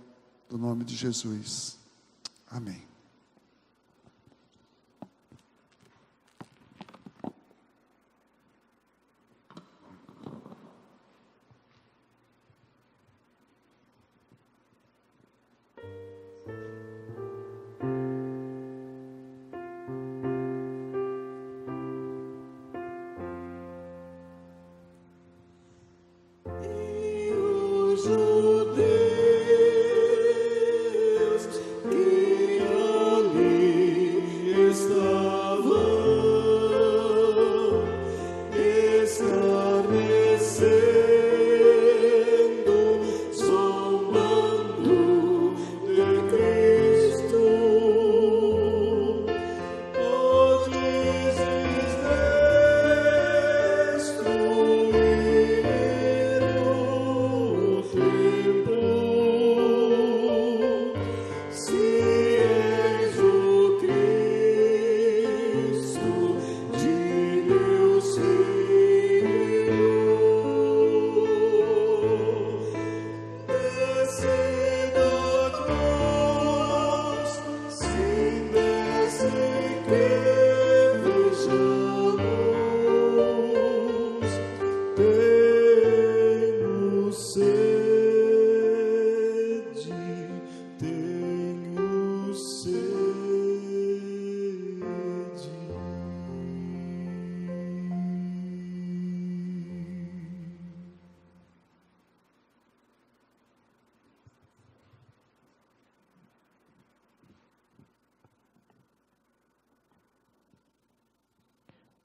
do nome de Jesus. Amém.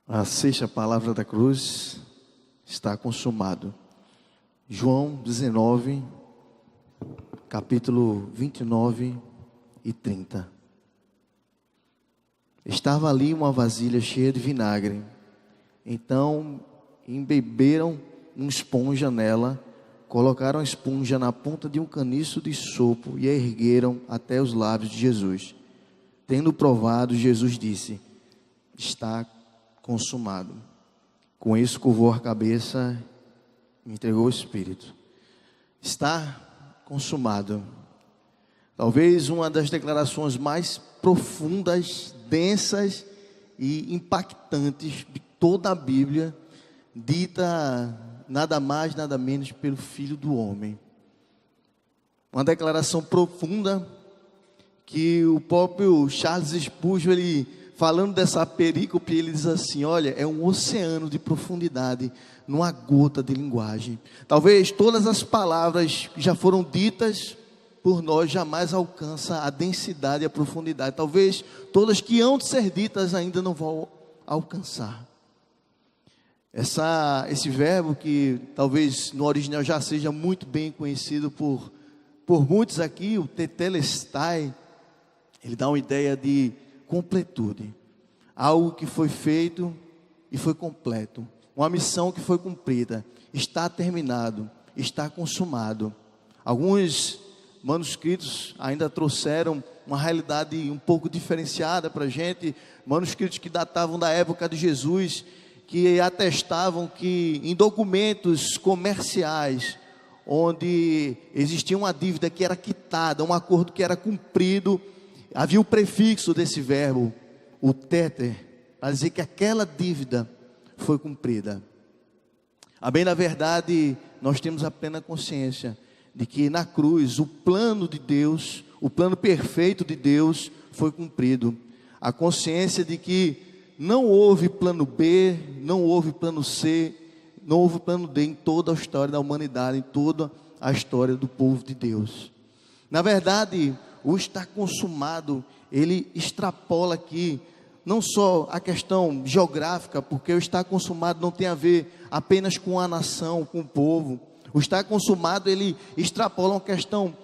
A sexta palavra da cruz está consumado. João 19, capítulo 29 e 30. Estava ali uma vasilha cheia de vinagre. Então embeberam uma esponja nela, colocaram a esponja na ponta de um caniço de sopo e a ergueram até os lábios de Jesus. Tendo provado, Jesus disse: está consumado. Com isso curvou a cabeça e entregou o Espírito. Está consumado. Talvez uma das declarações mais profundas, densas e impactantes de toda a Bíblia, dita nada mais, nada menos pelo Filho do Homem. Uma declaração profunda que o próprio Charles Spurgeon, ele falando dessa perícope, ele diz assim: olha, é um oceano de profundidade numa gota de linguagem. Talvez todas as palavras que já foram ditas por nós jamais alcançam a densidade e a profundidade. Talvez todas que hão de ser ditas ainda não vão alcançar. Esse verbo que talvez no original já seja muito bem conhecido por muitos aqui, o tetelestai, ele dá uma ideia de completude. Algo que foi feito e foi completo. Uma missão que foi cumprida. Está terminado. Está consumado. Alguns manuscritos ainda trouxeram uma realidade um pouco diferenciada para a gente. Manuscritos que datavam da época de Jesus, que atestavam que em documentos comerciais, onde existia uma dívida que era quitada, um acordo que era cumprido, havia o prefixo desse verbo, o teter, para dizer que aquela dívida foi cumprida. A bem da verdade, nós temos a plena consciência de que na cruz o plano de Deus, o plano perfeito de Deus foi cumprido. A consciência de que não houve plano B, não houve plano C, não houve plano D em toda a história da humanidade, em toda a história do povo de Deus. Na verdade, o está consumado, ele extrapola aqui, não só a questão geográfica, porque o está consumado não tem a ver apenas com a nação, com o povo. O está consumado, ele extrapola uma questão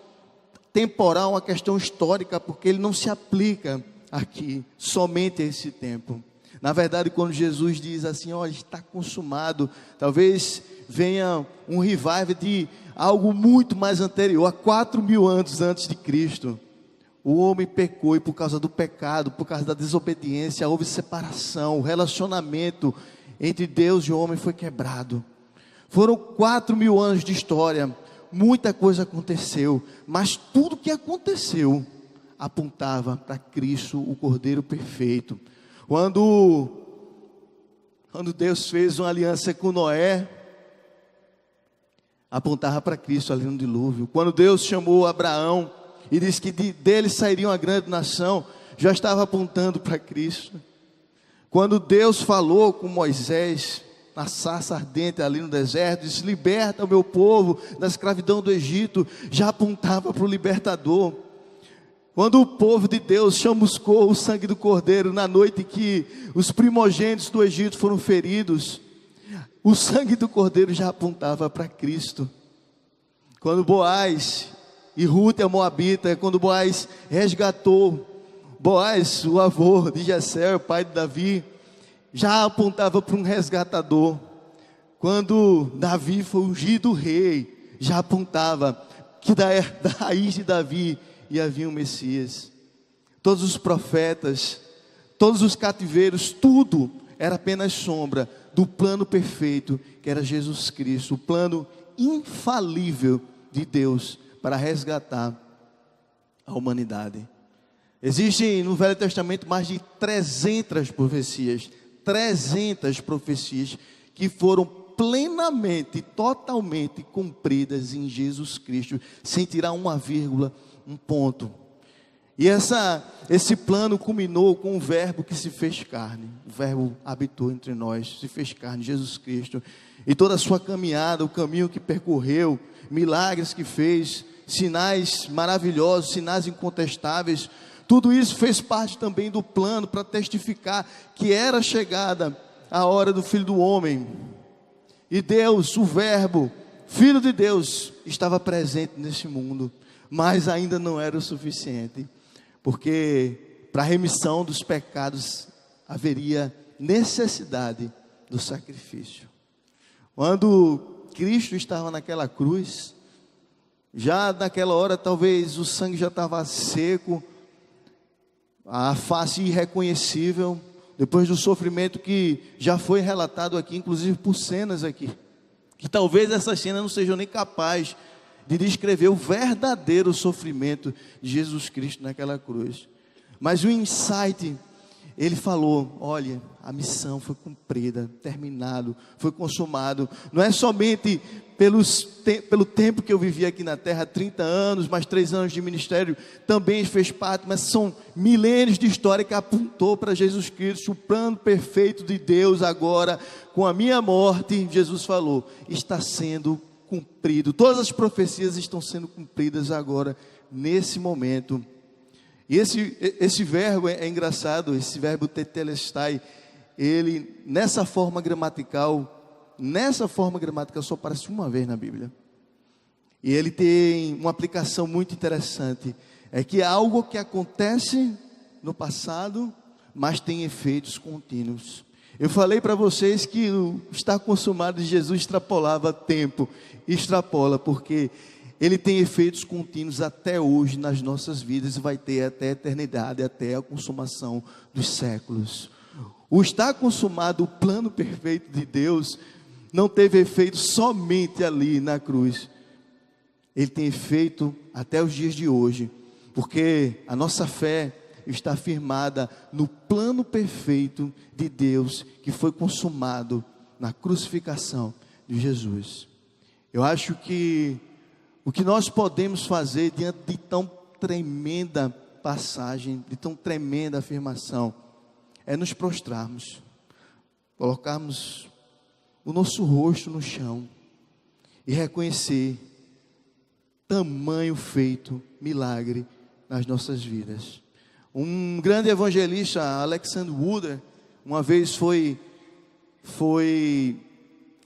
temporal, uma questão histórica, porque ele não se aplica aqui, somente a esse tempo. Na verdade, quando Jesus diz assim, olha, está consumado, talvez venha um revival de algo muito mais anterior, há 4.000 anos antes de Cristo. O homem pecou e por causa do pecado, por causa da desobediência, houve separação, o relacionamento entre Deus e o homem foi quebrado. Foram 4.000 anos de história, muita coisa aconteceu, mas tudo que aconteceu apontava para Cristo, o Cordeiro perfeito. Quando Deus fez uma aliança com Noé, apontava para Cristo ali no dilúvio. Quando Deus chamou Abraão e disse que dele sairia uma grande nação, já estava apontando para Cristo. Quando Deus falou com Moisés na sarça ardente ali no deserto, disse, liberta o meu povo da escravidão do Egito, já apontava para o libertador. Quando o povo de Deus chamuscou o sangue do Cordeiro na noite que os primogênitos do Egito foram feridos, o sangue do Cordeiro já apontava para Cristo. Quando Boaz e Ruth, a Moabita, quando Boaz resgatou Boaz, o avô de Jessé, o pai de Davi, já apontava para um resgatador. Quando Davi foi ungido rei, já apontava que da raiz de Davi ia vir um Messias. Todos os profetas, todos os cativeiros, tudo era apenas sombra do plano perfeito que era Jesus Cristo, o plano infalível de Deus para resgatar a humanidade. Existem no Velho Testamento mais de 300 profecias que foram plenamente, totalmente cumpridas em Jesus Cristo, sem tirar uma vírgula, um ponto. E esse plano culminou com o verbo que se fez carne. O verbo habitou entre nós, se fez carne, Jesus Cristo. E toda a sua caminhada, o caminho que percorreu, milagres que fez, sinais maravilhosos, sinais incontestáveis, tudo isso fez parte também do plano para testificar que era chegada a hora do Filho do Homem. E Deus, o verbo, Filho de Deus, estava presente nesse mundo, mas ainda não era o suficiente, porque para a remissão dos pecados haveria necessidade do sacrifício. Quando Cristo estava naquela cruz, já naquela hora talvez o sangue já estava seco, a face irreconhecível, depois do sofrimento que já foi relatado aqui, inclusive por cenas aqui, que talvez essas cenas não sejam nem capazes de descrever o verdadeiro sofrimento de Jesus Cristo naquela cruz. Mas o insight, ele falou: olha, a missão foi cumprida, terminado, foi consumado. Não é somente pelo tempo que eu vivi aqui na terra, 30 anos, mais 3 anos de ministério, também fez parte, mas são milênios de história que apontou para Jesus Cristo, o plano perfeito de Deus. Agora, com a minha morte, Jesus falou, está sendo cumprido. Todas as profecias estão sendo cumpridas agora, nesse momento. E esse verbo é engraçado, esse verbo tetelestai, ele, nessa forma gramatical só aparece uma vez na Bíblia. E ele tem uma aplicação muito interessante. É que é algo que acontece no passado, mas tem efeitos contínuos. Eu falei para vocês que o estar consumado de Jesus extrapolava tempo. Extrapola, porque ele tem efeitos contínuos até hoje nas nossas vidas e vai ter até a eternidade, até a consumação dos séculos. O estar consumado, o plano perfeito de Deus, não teve efeito somente ali na cruz. Ele tem efeito até os dias de hoje, porque a nossa fé está firmada no plano perfeito de Deus, que foi consumado na crucificação de Jesus. Eu acho que o que nós podemos fazer diante de tão tremenda passagem, de tão tremenda afirmação, é nos prostrarmos, colocarmos o nosso rosto no chão e reconhecer tamanho feito, milagre nas nossas vidas. Um grande evangelista, Alexander Wooden, uma vez foi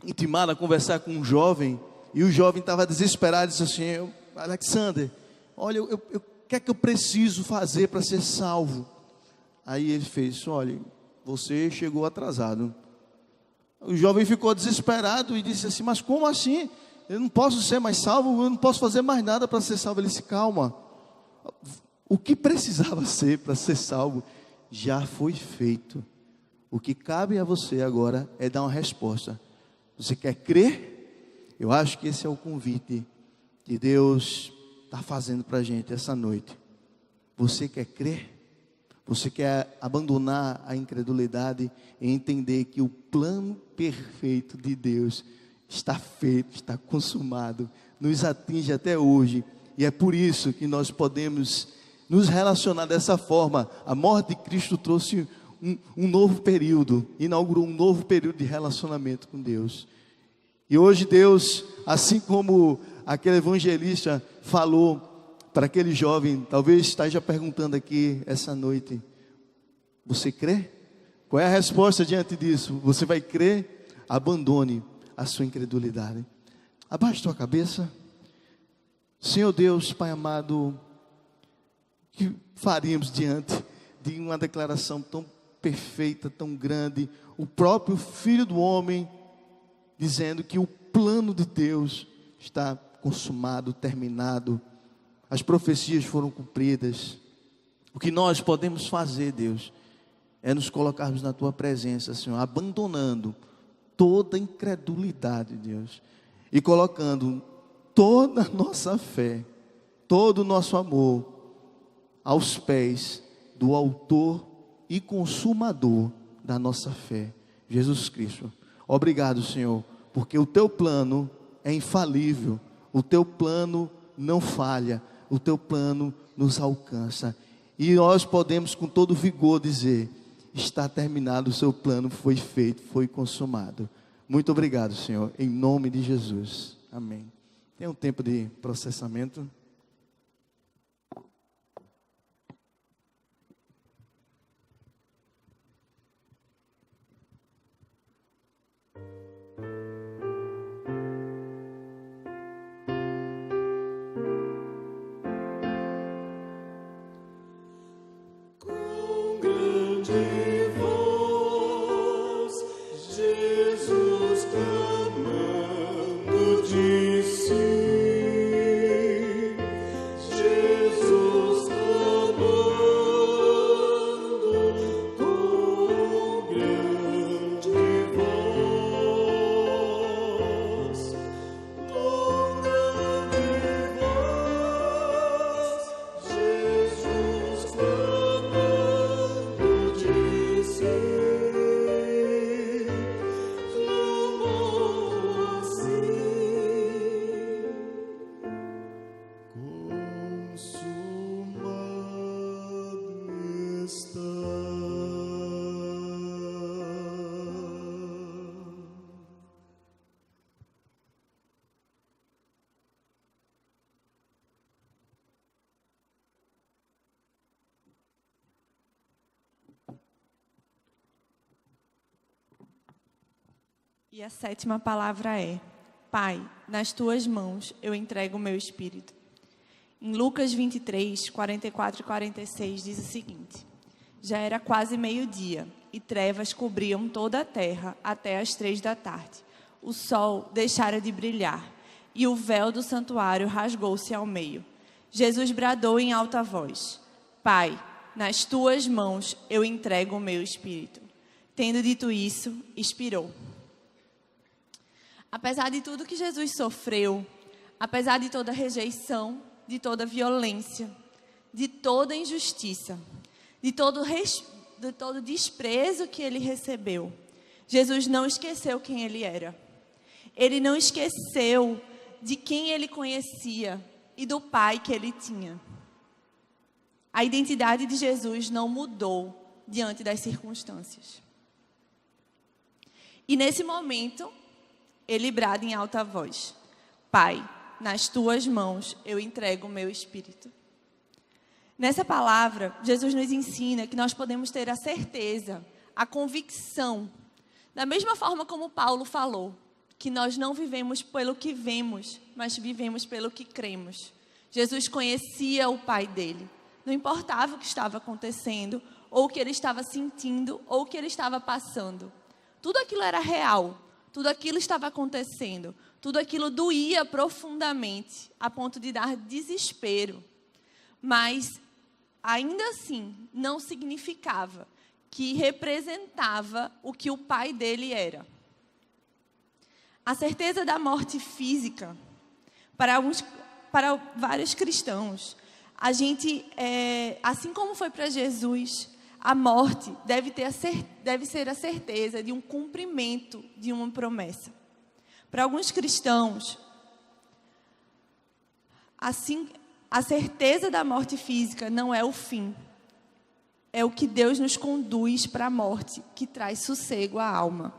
intimado a conversar com um jovem, e o jovem estava desesperado, disse assim: Alexander, olha, o que é que eu preciso fazer para ser salvo? Aí ele fez: olha, você chegou atrasado. O jovem ficou desesperado e disse assim: mas como assim? Eu não posso ser mais salvo, eu não posso fazer mais nada para ser salvo. Ele disse: calma, o que precisava ser para ser salvo já foi feito. O que cabe a você agora é dar uma resposta. Você quer crer? Eu acho que esse é o convite que Deus está fazendo para a gente essa noite. Você quer crer? Você quer abandonar a incredulidade e entender que o plano perfeito de Deus está feito, está consumado, nos atinge até hoje, e é por isso que nós podemos nos relacionar dessa forma. A morte de Cristo trouxe um novo período, inaugurou um novo período de relacionamento com Deus. E hoje Deus, assim como aquele evangelista falou para aquele jovem, talvez esteja perguntando aqui essa noite: você crê? Qual é a resposta diante disso? Você vai crer? Abandone a sua incredulidade. Abaixe tua cabeça. Senhor Deus, Pai amado, o que faríamos diante de uma declaração tão perfeita, tão grande? O próprio Filho do Homem dizendo que o plano de Deus está consumado, terminado. As profecias foram cumpridas. O que nós podemos fazer, Deus, é nos colocarmos na Tua presença, Senhor, abandonando toda incredulidade, Deus, e colocando toda a nossa fé, todo o nosso amor aos pés do autor e consumador da nossa fé, Jesus Cristo. Obrigado, Senhor, porque o Teu plano é infalível, o Teu plano não falha, o Teu plano nos alcança, e nós podemos com todo vigor dizer: está terminado, o Seu plano foi feito, foi consumado. Muito obrigado, Senhor, em nome de Jesus, amém. Tem um tempo de processamento. E a 7ª palavra é: Pai, nas tuas mãos eu entrego o meu espírito. Em Lucas 23, 44 e 46 diz o seguinte: Já era quase meio-dia e trevas cobriam toda a terra até as 3 da tarde. O sol deixara de brilhar e o véu do santuário rasgou-se ao meio. Jesus bradou em alta voz: Pai, nas tuas mãos eu entrego o meu espírito. Tendo dito isso, expirou. Apesar de tudo que Jesus sofreu, apesar de toda rejeição, de toda violência, de toda injustiça, de todo desprezo que ele recebeu, Jesus não esqueceu quem ele era. Ele não esqueceu de quem ele conhecia e do Pai que ele tinha. A identidade de Jesus não mudou diante das circunstâncias. E nesse momento, ele brada em alta voz: Pai, nas tuas mãos eu entrego o meu espírito. Nessa palavra, Jesus nos ensina que nós podemos ter a certeza, a convicção, da mesma forma como Paulo falou, que nós não vivemos pelo que vemos, mas vivemos pelo que cremos. Jesus conhecia o Pai dele. Não importava o que estava acontecendo, ou o que ele estava sentindo, ou o que ele estava passando. Tudo aquilo era real. Tudo aquilo estava acontecendo, tudo aquilo doía profundamente, a ponto de dar desespero. Mas, ainda assim, não significava que representava o que o Pai dele era. A certeza da morte física, para vários cristãos, assim como foi para Jesus, a morte deve ser a certeza de um cumprimento de uma promessa. Para alguns cristãos, assim, a certeza da morte física não é o fim. É o que Deus nos conduz para a morte, que traz sossego à alma.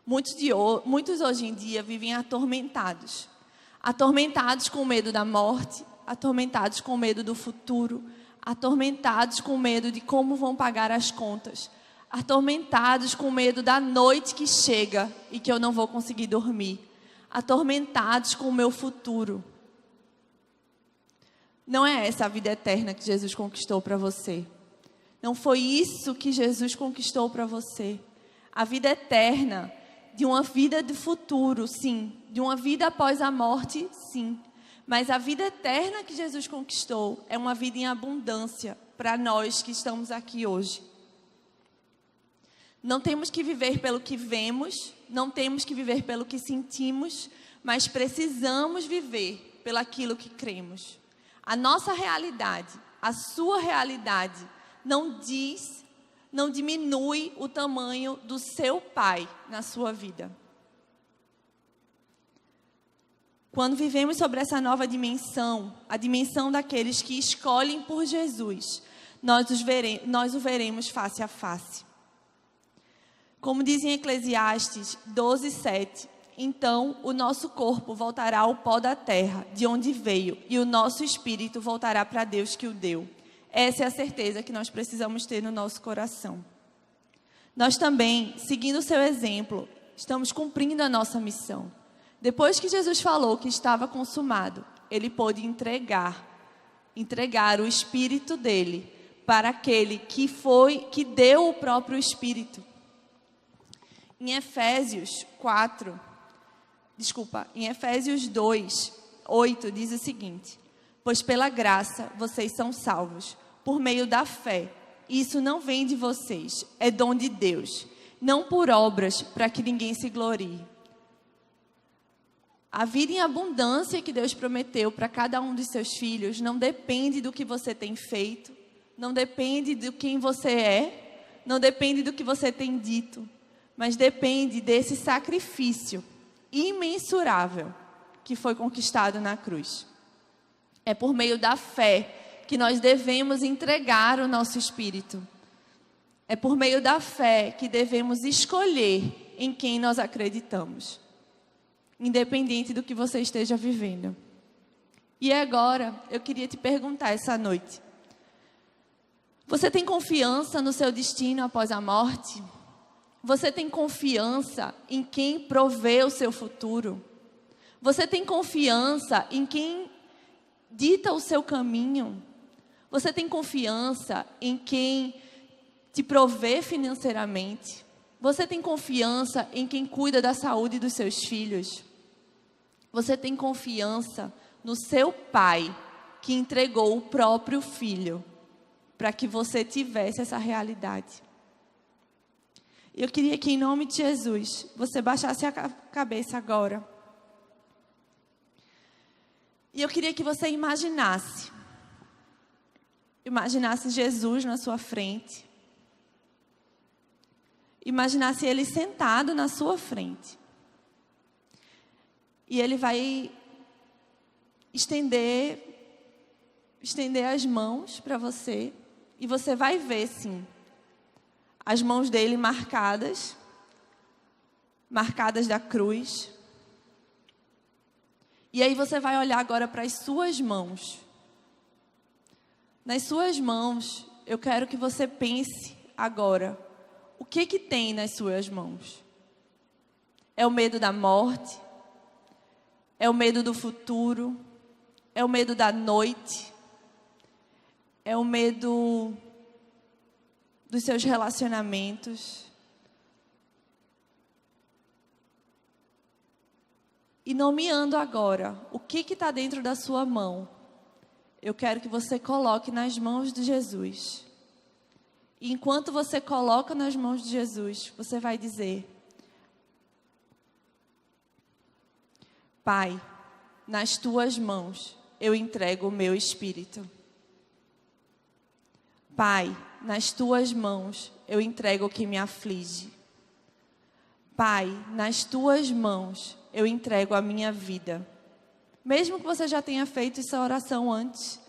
Muitos hoje em dia vivem atormentados. Atormentados com medo da morte, atormentados com medo do futuro, atormentados com medo de como vão pagar as contas, atormentados com medo da noite que chega e que eu não vou conseguir dormir, atormentados com o meu futuro. Não é essa a vida eterna que Jesus conquistou para você. Não foi isso que Jesus conquistou para você. A vida eterna, de uma vida de futuro, sim. De uma vida após a morte, sim. Mas a vida eterna que Jesus conquistou é uma vida em abundância para nós que estamos aqui hoje. Não temos que viver pelo que vemos, não temos que viver pelo que sentimos, mas precisamos viver pelaquilo que cremos. A nossa realidade, a sua realidade, não diminui o tamanho do seu Pai na sua vida. Quando vivemos sobre essa nova dimensão, a dimensão daqueles que escolhem por Jesus, nós o veremos face a face. Como diz em Eclesiastes 12:7, então o nosso corpo voltará ao pó da terra, de onde veio, e o nosso espírito voltará para Deus que o deu. Essa é a certeza que nós precisamos ter no nosso coração. Nós também, seguindo o seu exemplo, estamos cumprindo a nossa missão. Depois que Jesus falou que estava consumado, ele pôde entregar o Espírito dele para aquele que deu o próprio Espírito. Em Efésios 2:8 diz o seguinte: pois pela graça vocês são salvos, por meio da fé. Isso não vem de vocês, é dom de Deus, não por obras, para que ninguém se glorie. A vida em abundância que Deus prometeu para cada um dos seus filhos não depende do que você tem feito, não depende de quem você é, não depende do que você tem dito, mas depende desse sacrifício imensurável que foi conquistado na cruz. É por meio da fé que nós devemos entregar o nosso espírito. É por meio da fé que devemos escolher em quem nós acreditamos, independente do que você esteja vivendo. E agora, eu queria te perguntar essa noite: você tem confiança no seu destino após a morte? Você tem confiança em quem provê o seu futuro? Você tem confiança em quem dita o seu caminho? Você tem confiança em quem te provê financeiramente? Você tem confiança em quem cuida da saúde dos seus filhos? Você tem confiança no seu pai, que entregou o próprio filho para que você tivesse essa realidade? Eu queria que, em nome de Jesus, você baixasse a cabeça agora. E eu queria que você imaginasse Jesus na sua frente. Imaginasse Ele sentado na sua frente. E Ele vai estender as mãos para você. E você vai ver, sim, as mãos dele marcadas da cruz. E aí você vai olhar agora para as suas mãos. Nas suas mãos, eu quero que você pense agora, o que tem nas suas mãos? É o medo da morte? É o medo do futuro? É o medo da noite? É o medo dos seus relacionamentos? E nomeando agora o que está dentro da sua mão, eu quero que você coloque nas mãos de Jesus. E enquanto você coloca nas mãos de Jesus, você vai dizer: Pai, nas tuas mãos eu entrego o meu espírito. Pai, nas tuas mãos eu entrego o que me aflige. Pai, nas tuas mãos eu entrego a minha vida. Mesmo que você já tenha feito essa oração antes,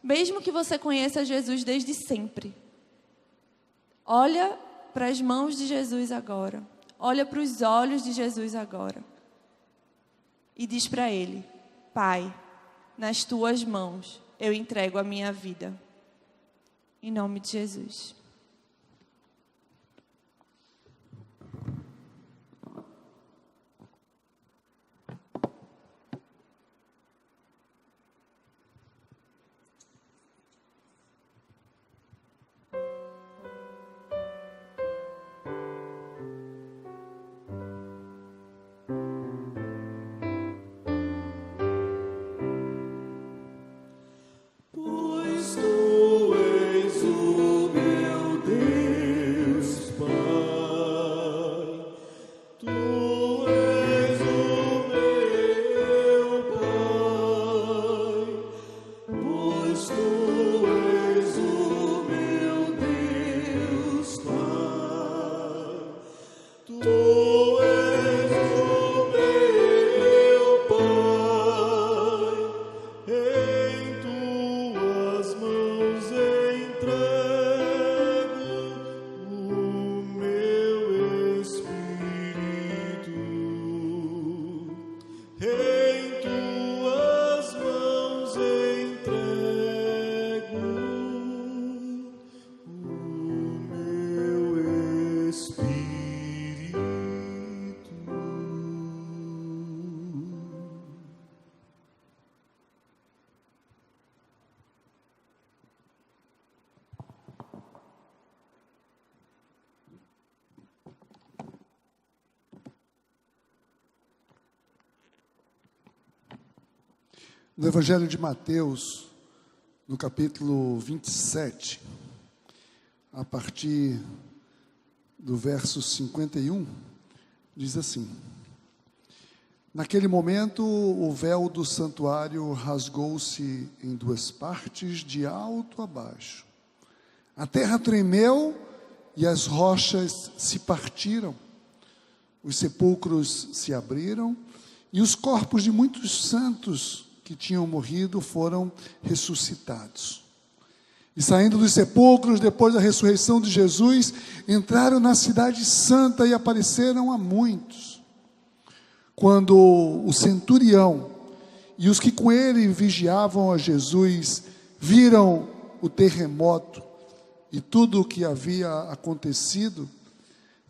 mesmo que você conheça Jesus desde sempre, olha para as mãos de Jesus agora, olha para os olhos de Jesus agora e diz para Ele: Pai, nas tuas mãos eu entrego a minha vida. Em nome de Jesus. No Evangelho de Mateus, no capítulo 27, a partir do verso 51, diz assim: Naquele momento, o véu do santuário rasgou-se em duas partes, de alto a baixo. A terra tremeu e as rochas se partiram. Os sepulcros se abriram e os corpos de muitos santos que tinham morrido foram ressuscitados. E saindo dos sepulcros, depois da ressurreição de Jesus, entraram na cidade santa e apareceram a muitos. Quando o centurião e os que com ele vigiavam a Jesus viram o terremoto e tudo o que havia acontecido,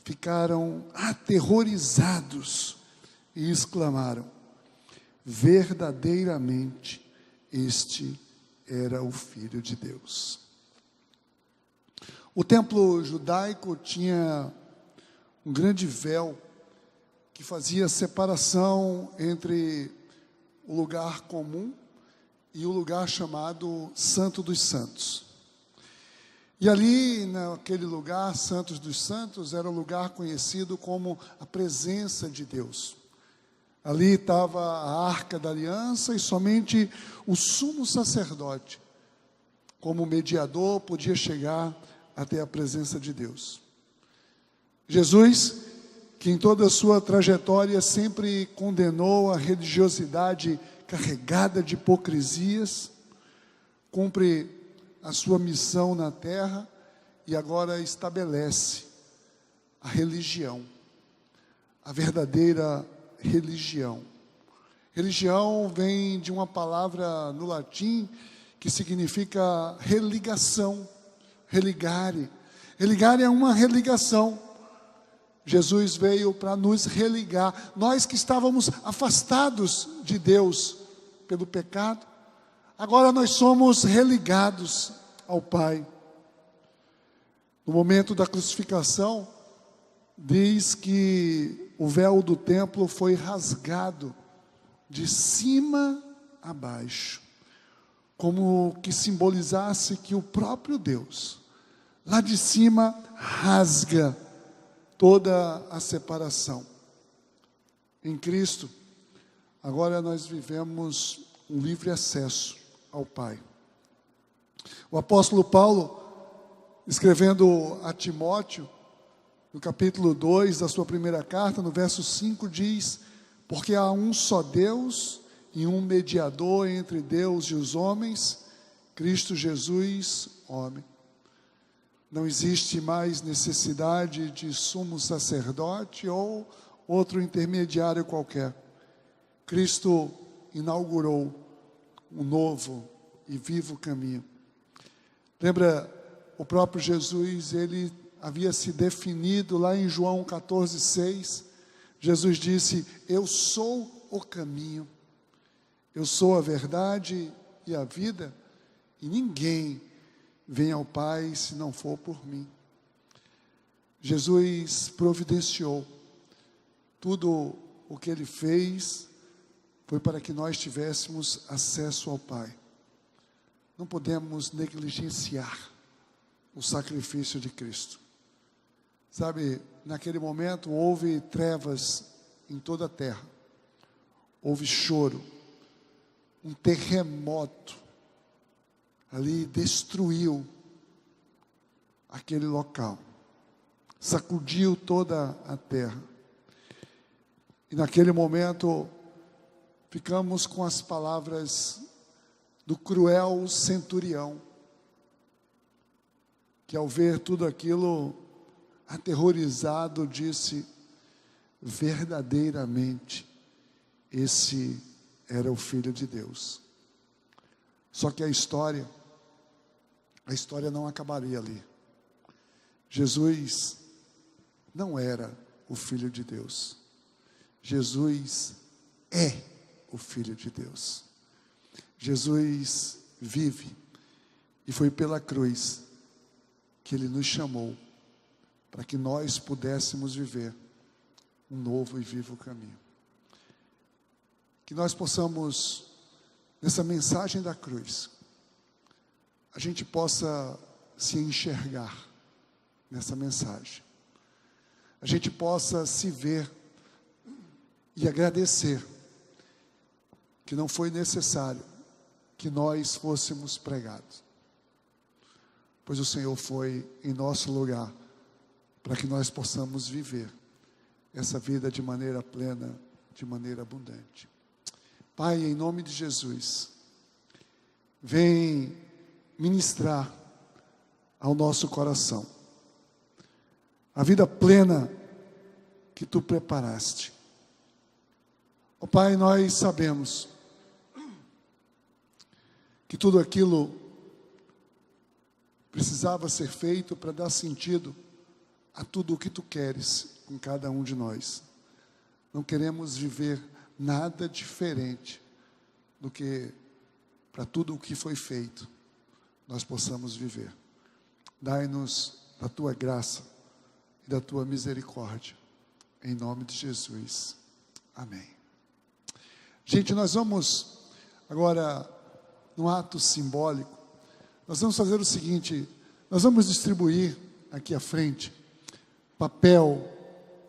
ficaram aterrorizados e exclamaram: verdadeiramente este era o Filho de Deus. O templo judaico tinha um grande véu que fazia separação entre o lugar comum e o lugar chamado Santo dos Santos. E ali, naquele lugar, Santos dos Santos, era um lugar conhecido como a presença de Deus. Ali estava a Arca da Aliança e somente o sumo sacerdote, como mediador, podia chegar até a presença de Deus. Jesus, que em toda a sua trajetória sempre condenou a religiosidade carregada de hipocrisias, cumpre a sua missão na terra e agora estabelece a religião, a verdadeira religião. Religião vem de uma palavra no latim que significa religação, religare. Religare é uma religação. Jesus veio para nos religar. Nós que estávamos afastados de Deus pelo pecado, agora nós somos religados ao Pai. No momento da crucificação, diz que o véu do templo foi rasgado de cima a baixo, como que simbolizasse que o próprio Deus, lá de cima, rasga toda a separação. Em Cristo, agora nós vivemos um livre acesso ao Pai. O apóstolo Paulo, escrevendo a Timóteo, no capítulo 2 da sua primeira carta, no verso 5, diz: porque há um só Deus e um mediador entre Deus e os homens, Cristo Jesus, homem. Não existe mais necessidade de sumo sacerdote ou outro intermediário qualquer. Cristo inaugurou um novo e vivo caminho. Lembra, o próprio Jesus, ele havia se definido lá em João 14,6. Jesus disse: eu sou o caminho, eu sou a verdade e a vida, e ninguém vem ao Pai se não for por mim. Jesus providenciou tudo o que ele fez, foi para que nós tivéssemos acesso ao Pai. Não podemos negligenciar o sacrifício de Cristo. Sabe, naquele momento houve trevas em toda a terra, houve choro, um terremoto ali destruiu aquele local, sacudiu toda a terra. E naquele momento ficamos com as palavras do cruel centurião, que ao ver tudo aquilo, aterrorizado, disse: verdadeiramente esse era o Filho de Deus. Só que a história não acabaria ali. Jesus não era o Filho de Deus. Jesus é o Filho de Deus. Jesus vive, e foi pela cruz que Ele nos chamou para que nós pudéssemos viver um novo e vivo caminho. Que nós possamos, nessa mensagem da cruz, a gente possa se enxergar nessa mensagem. A gente possa se ver e agradecer que não foi necessário que nós fôssemos pregados, pois o Senhor foi em nosso lugar para que nós possamos viver essa vida de maneira plena, de maneira abundante. Pai, em nome de Jesus, vem ministrar ao nosso coração a vida plena que Tu preparaste. Ó Pai, nós sabemos que tudo aquilo precisava ser feito para dar sentido a tudo o que tu queres com cada um de nós. Não queremos viver nada diferente do que para tudo o que foi feito, nós possamos viver. Dai-nos da tua graça e da tua misericórdia, em nome de Jesus. Amém. Gente, nós vamos agora, num ato simbólico, nós vamos fazer o seguinte: nós vamos distribuir aqui à frente papel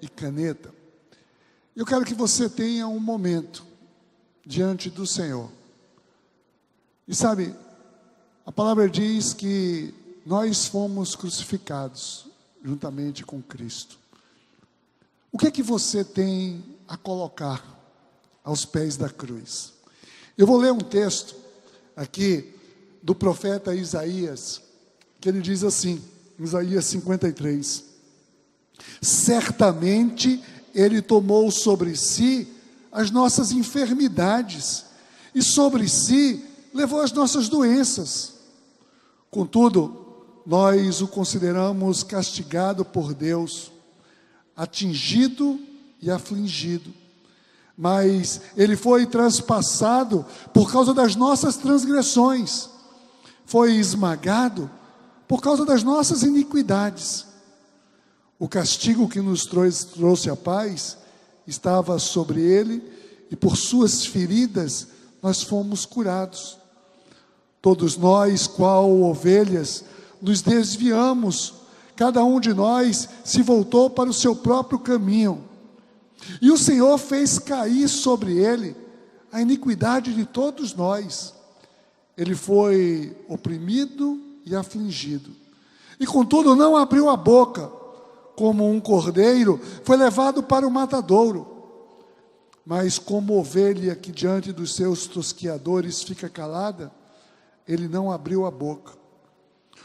e caneta. Eu quero que você tenha um momento diante do Senhor. E sabe, a palavra diz que nós fomos crucificados juntamente com Cristo. O que é que você tem a colocar aos pés da cruz? Eu vou ler um texto aqui do profeta Isaías, que ele diz assim, Isaías 53: certamente ele tomou sobre si as nossas enfermidades, e sobre si levou as nossas doenças. Contudo, nós o consideramos castigado por Deus, atingido e afligido. Mas ele foi transpassado por causa das nossas transgressões, foi esmagado por causa das nossas iniquidades. O castigo que nos trouxe a paz estava sobre ele, e por suas feridas nós fomos curados. Todos nós, qual ovelhas, nos desviamos, cada um de nós se voltou para o seu próprio caminho, e o Senhor fez cair sobre ele a iniquidade de todos nós. Ele foi oprimido e afligido, e contudo não abriu a boca. Como um cordeiro, foi levado para o matadouro. Mas como ovelha que diante dos seus tosquiadores fica calada, ele não abriu a boca.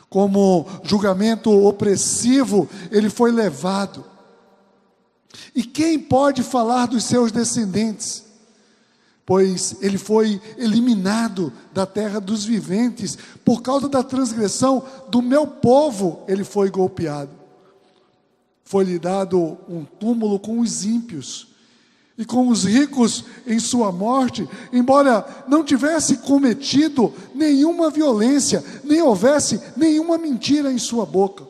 Como julgamento opressivo, ele foi levado. E quem pode falar dos seus descendentes? Pois ele foi eliminado da terra dos viventes, por causa da transgressão do meu povo ele foi golpeado. Foi-lhe dado um túmulo com os ímpios, e com os ricos em sua morte, embora não tivesse cometido nenhuma violência, nem houvesse nenhuma mentira em sua boca.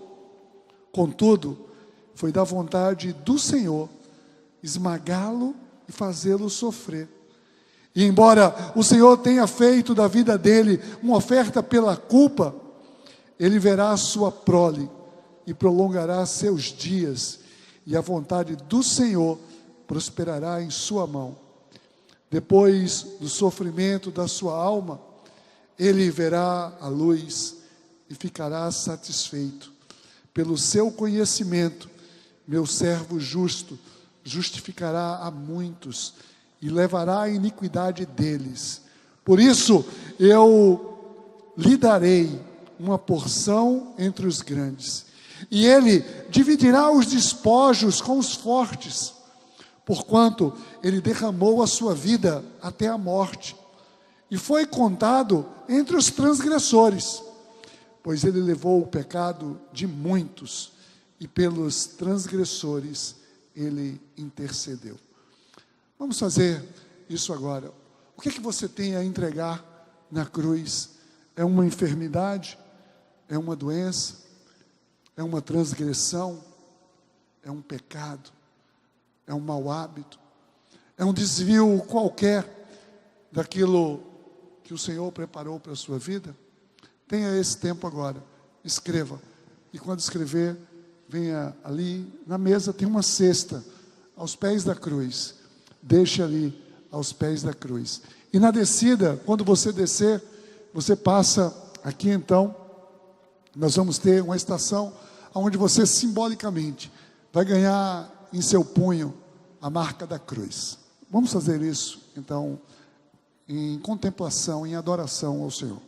Contudo, foi da vontade do Senhor esmagá-lo e fazê-lo sofrer. E embora o Senhor tenha feito da vida dele uma oferta pela culpa, ele verá a sua prole e prolongará seus dias, e a vontade do Senhor prosperará em sua mão. Depois do sofrimento da sua alma, ele verá a luz e ficará satisfeito. Pelo seu conhecimento, meu servo justo justificará a muitos e levará a iniquidade deles. Por isso, eu lhe darei uma porção entre os grandes, e ele dividirá os despojos com os fortes, porquanto ele derramou a sua vida até a morte, e foi contado entre os transgressores, pois ele levou o pecado de muitos, e pelos transgressores ele intercedeu. Vamos fazer isso agora. O que é que você tem a entregar na cruz? É uma enfermidade? É uma doença? É uma transgressão? É um pecado? É um mau hábito? É um desvio qualquer daquilo que o Senhor preparou para a sua vida? Tenha esse tempo agora, escreva. E quando escrever, venha ali, na mesa tem uma cesta, aos pés da cruz. Deixe ali, aos pés da cruz. E na descida, quando você descer, você passa aqui então, nós vamos ter uma estação onde você simbolicamente vai ganhar em seu punho a marca da cruz. Vamos fazer isso, então, em contemplação, em adoração ao Senhor.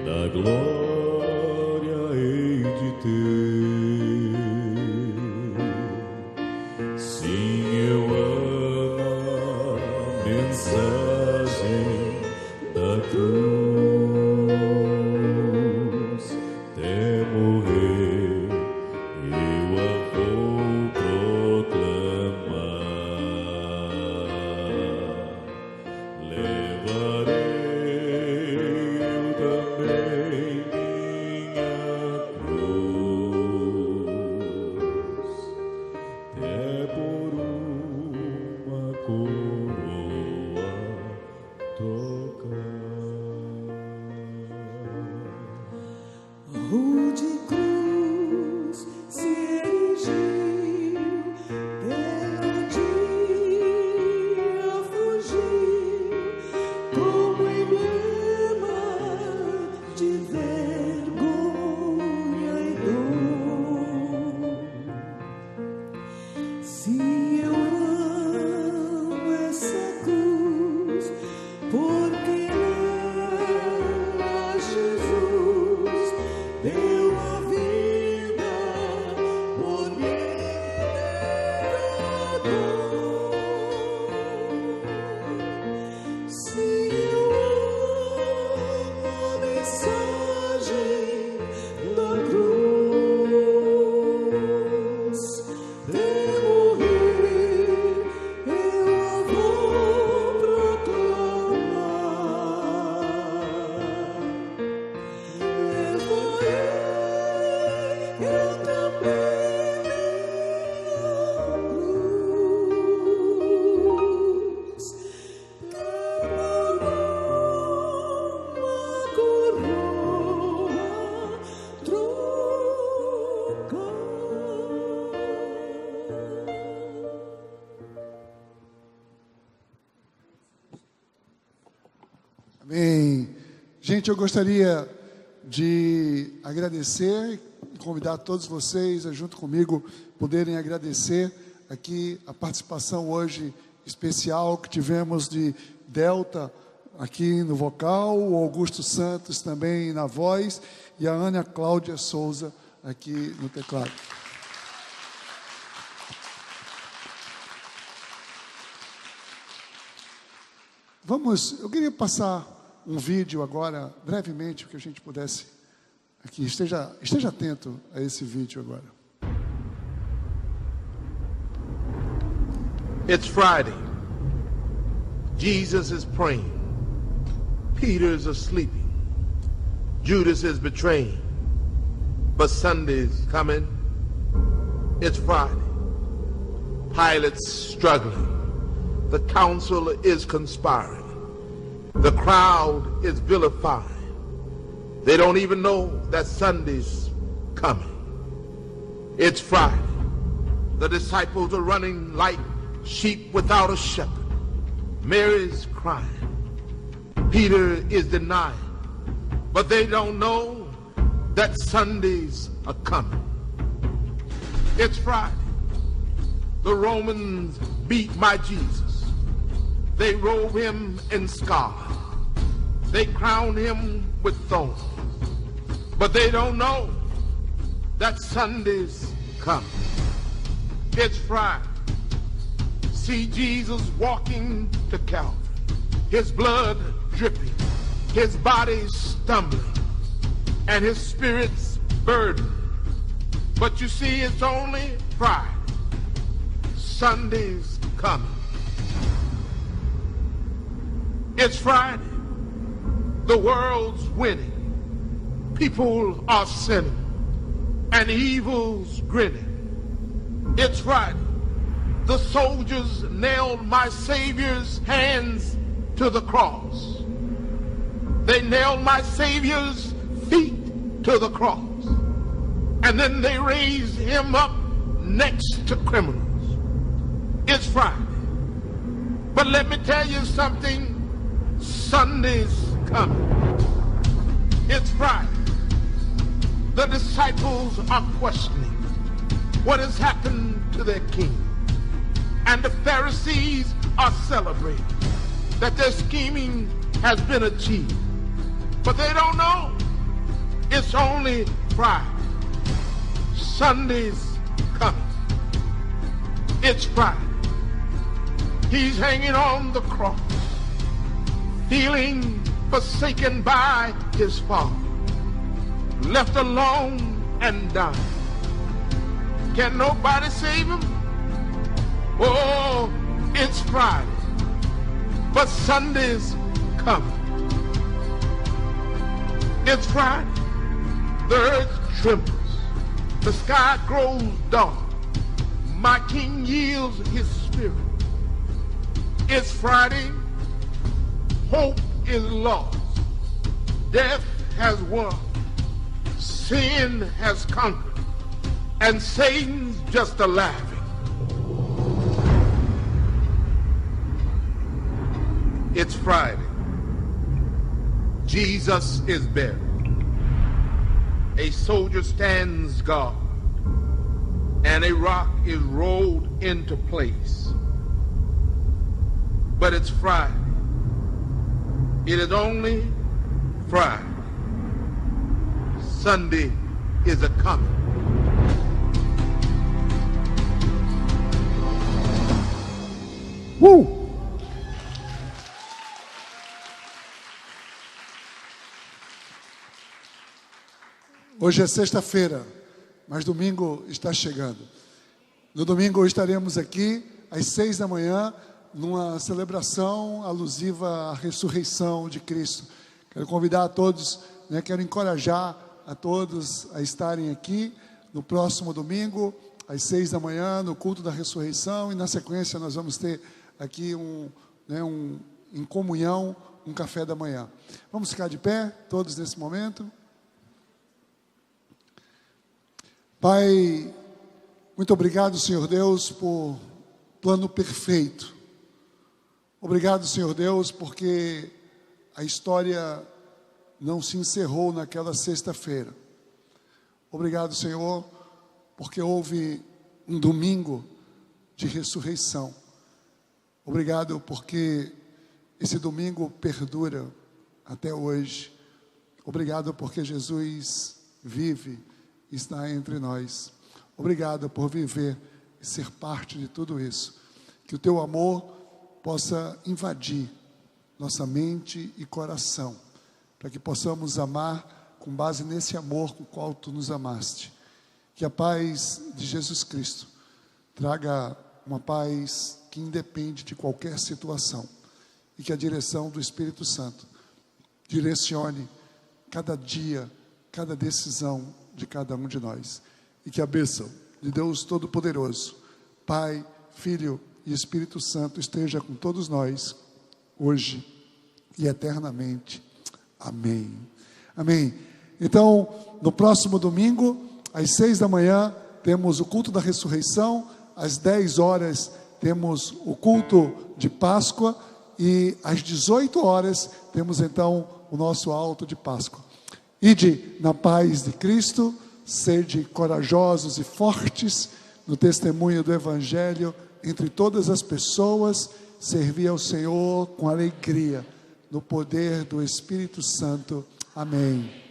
da glória hei de ter. Sim, eu amo a mensagem da cruz, até morrer eu a vou proclamar. Levarei eu também minha cruz, até por uma coroa tocar. Rude cruz se erigiu, dela dia fugir, como emblema de vergonha e dor. Sim, eu amo essa cruz, porque nela Jesus deu a vida por mim negou. Sim, eu amo a mensagem da cruz, de morrer eu a vou proclamar. Levarei eu também minha cruz, uma coroa trocar. Amém. Gente, eu gostaria de agradecer e convidar todos vocês a, junto comigo, poderem agradecer aqui a participação hoje especial que tivemos de Delta aqui no vocal, o Augusto Santos também na voz e a Ana Cláudia Souza aqui no teclado. Eu queria passar um vídeo agora, brevemente, que a gente pudesse aqui, esteja atento a esse vídeo agora. It's Friday. Jesus is praying. Peter's asleeping. Judas is betraying. But Sunday's coming. It's Friday. Pilate's struggling. The council is conspiring. The crowd is vilifying. They don't even know that Sunday's coming. It's Friday. The disciples are running like sheep without a shepherd. Mary's crying. Peter is denying. But they don't know that Sundays are coming. It's Friday. The Romans beat my Jesus. They robe him in scarlet. They crown him with thorns. But they don't know that Sunday's coming. It's Friday. See Jesus walking to Calvary. His blood dripping. His body stumbling. And his spirit's burdened. But you see, it's only Friday. Sunday's coming. It's Friday. The world's winning. People are sinning. And evil's grinning. It's Friday. The soldiers nailed my Savior's hands to the cross. They nailed my Savior's feet to the cross. And then they raised him up next to criminals. It's Friday. But let me tell you something. Sunday's coming. It's Friday. The disciples are questioning what has happened to their king. And the Pharisees are celebrating that their scheming has been achieved. But they don't know It's only Friday. Sunday's coming. It's Friday. He's hanging on the cross, feeling forsaken by his Father, left alone and dying. Can nobody save him? Oh, it's Friday, but Sunday's coming. It's Friday. The earth trembles. The sky grows dark. My King yields his spirit. It's Friday. Hope is lost. Death has won. Sin has conquered. And Satan's just a laughing. It's Friday. Jesus is buried. A soldier stands guard, and a rock is rolled into place. But it's Friday. It is only Friday. Sunday is a coming. Woo! Hoje é sexta-feira, mas domingo está chegando. No domingo estaremos aqui às 6 da manhã, numa celebração alusiva à ressurreição de Cristo. Quero convidar a todos, quero encorajar a todos a estarem aqui no próximo domingo, às 6 da manhã, no culto da ressurreição, e na sequência nós vamos ter aqui em comunhão, um café da manhã. Vamos ficar de pé, todos nesse momento. Pai, muito obrigado, Senhor Deus, por plano perfeito. Obrigado, Senhor Deus, porque a história não se encerrou naquela sexta-feira. Obrigado, Senhor, porque houve um domingo de ressurreição. Obrigado porque esse domingo perdura até hoje. Obrigado porque Jesus vive, está entre nós. Obrigado por viver e ser parte de tudo isso. Que o teu amor possa invadir nossa mente e coração, para que possamos amar com base nesse amor com o qual tu nos amaste. Que a paz de Jesus Cristo traga uma paz que independe de qualquer situação, e que a direção do Espírito Santo direcione cada dia, cada decisão de cada um de nós, e que a bênção de Deus Todo-Poderoso, Pai, Filho e Espírito Santo esteja com todos nós, hoje e eternamente. Amém. Amém. Então, no próximo domingo, às 6 da manhã, temos o culto da ressurreição, às 10 horas temos o culto de Páscoa, e às 18 horas temos então o nosso alto de Páscoa. Ide na paz de Cristo, sede corajosos e fortes no testemunho do Evangelho entre todas as pessoas, servir ao Senhor com alegria, no poder do Espírito Santo. Amém.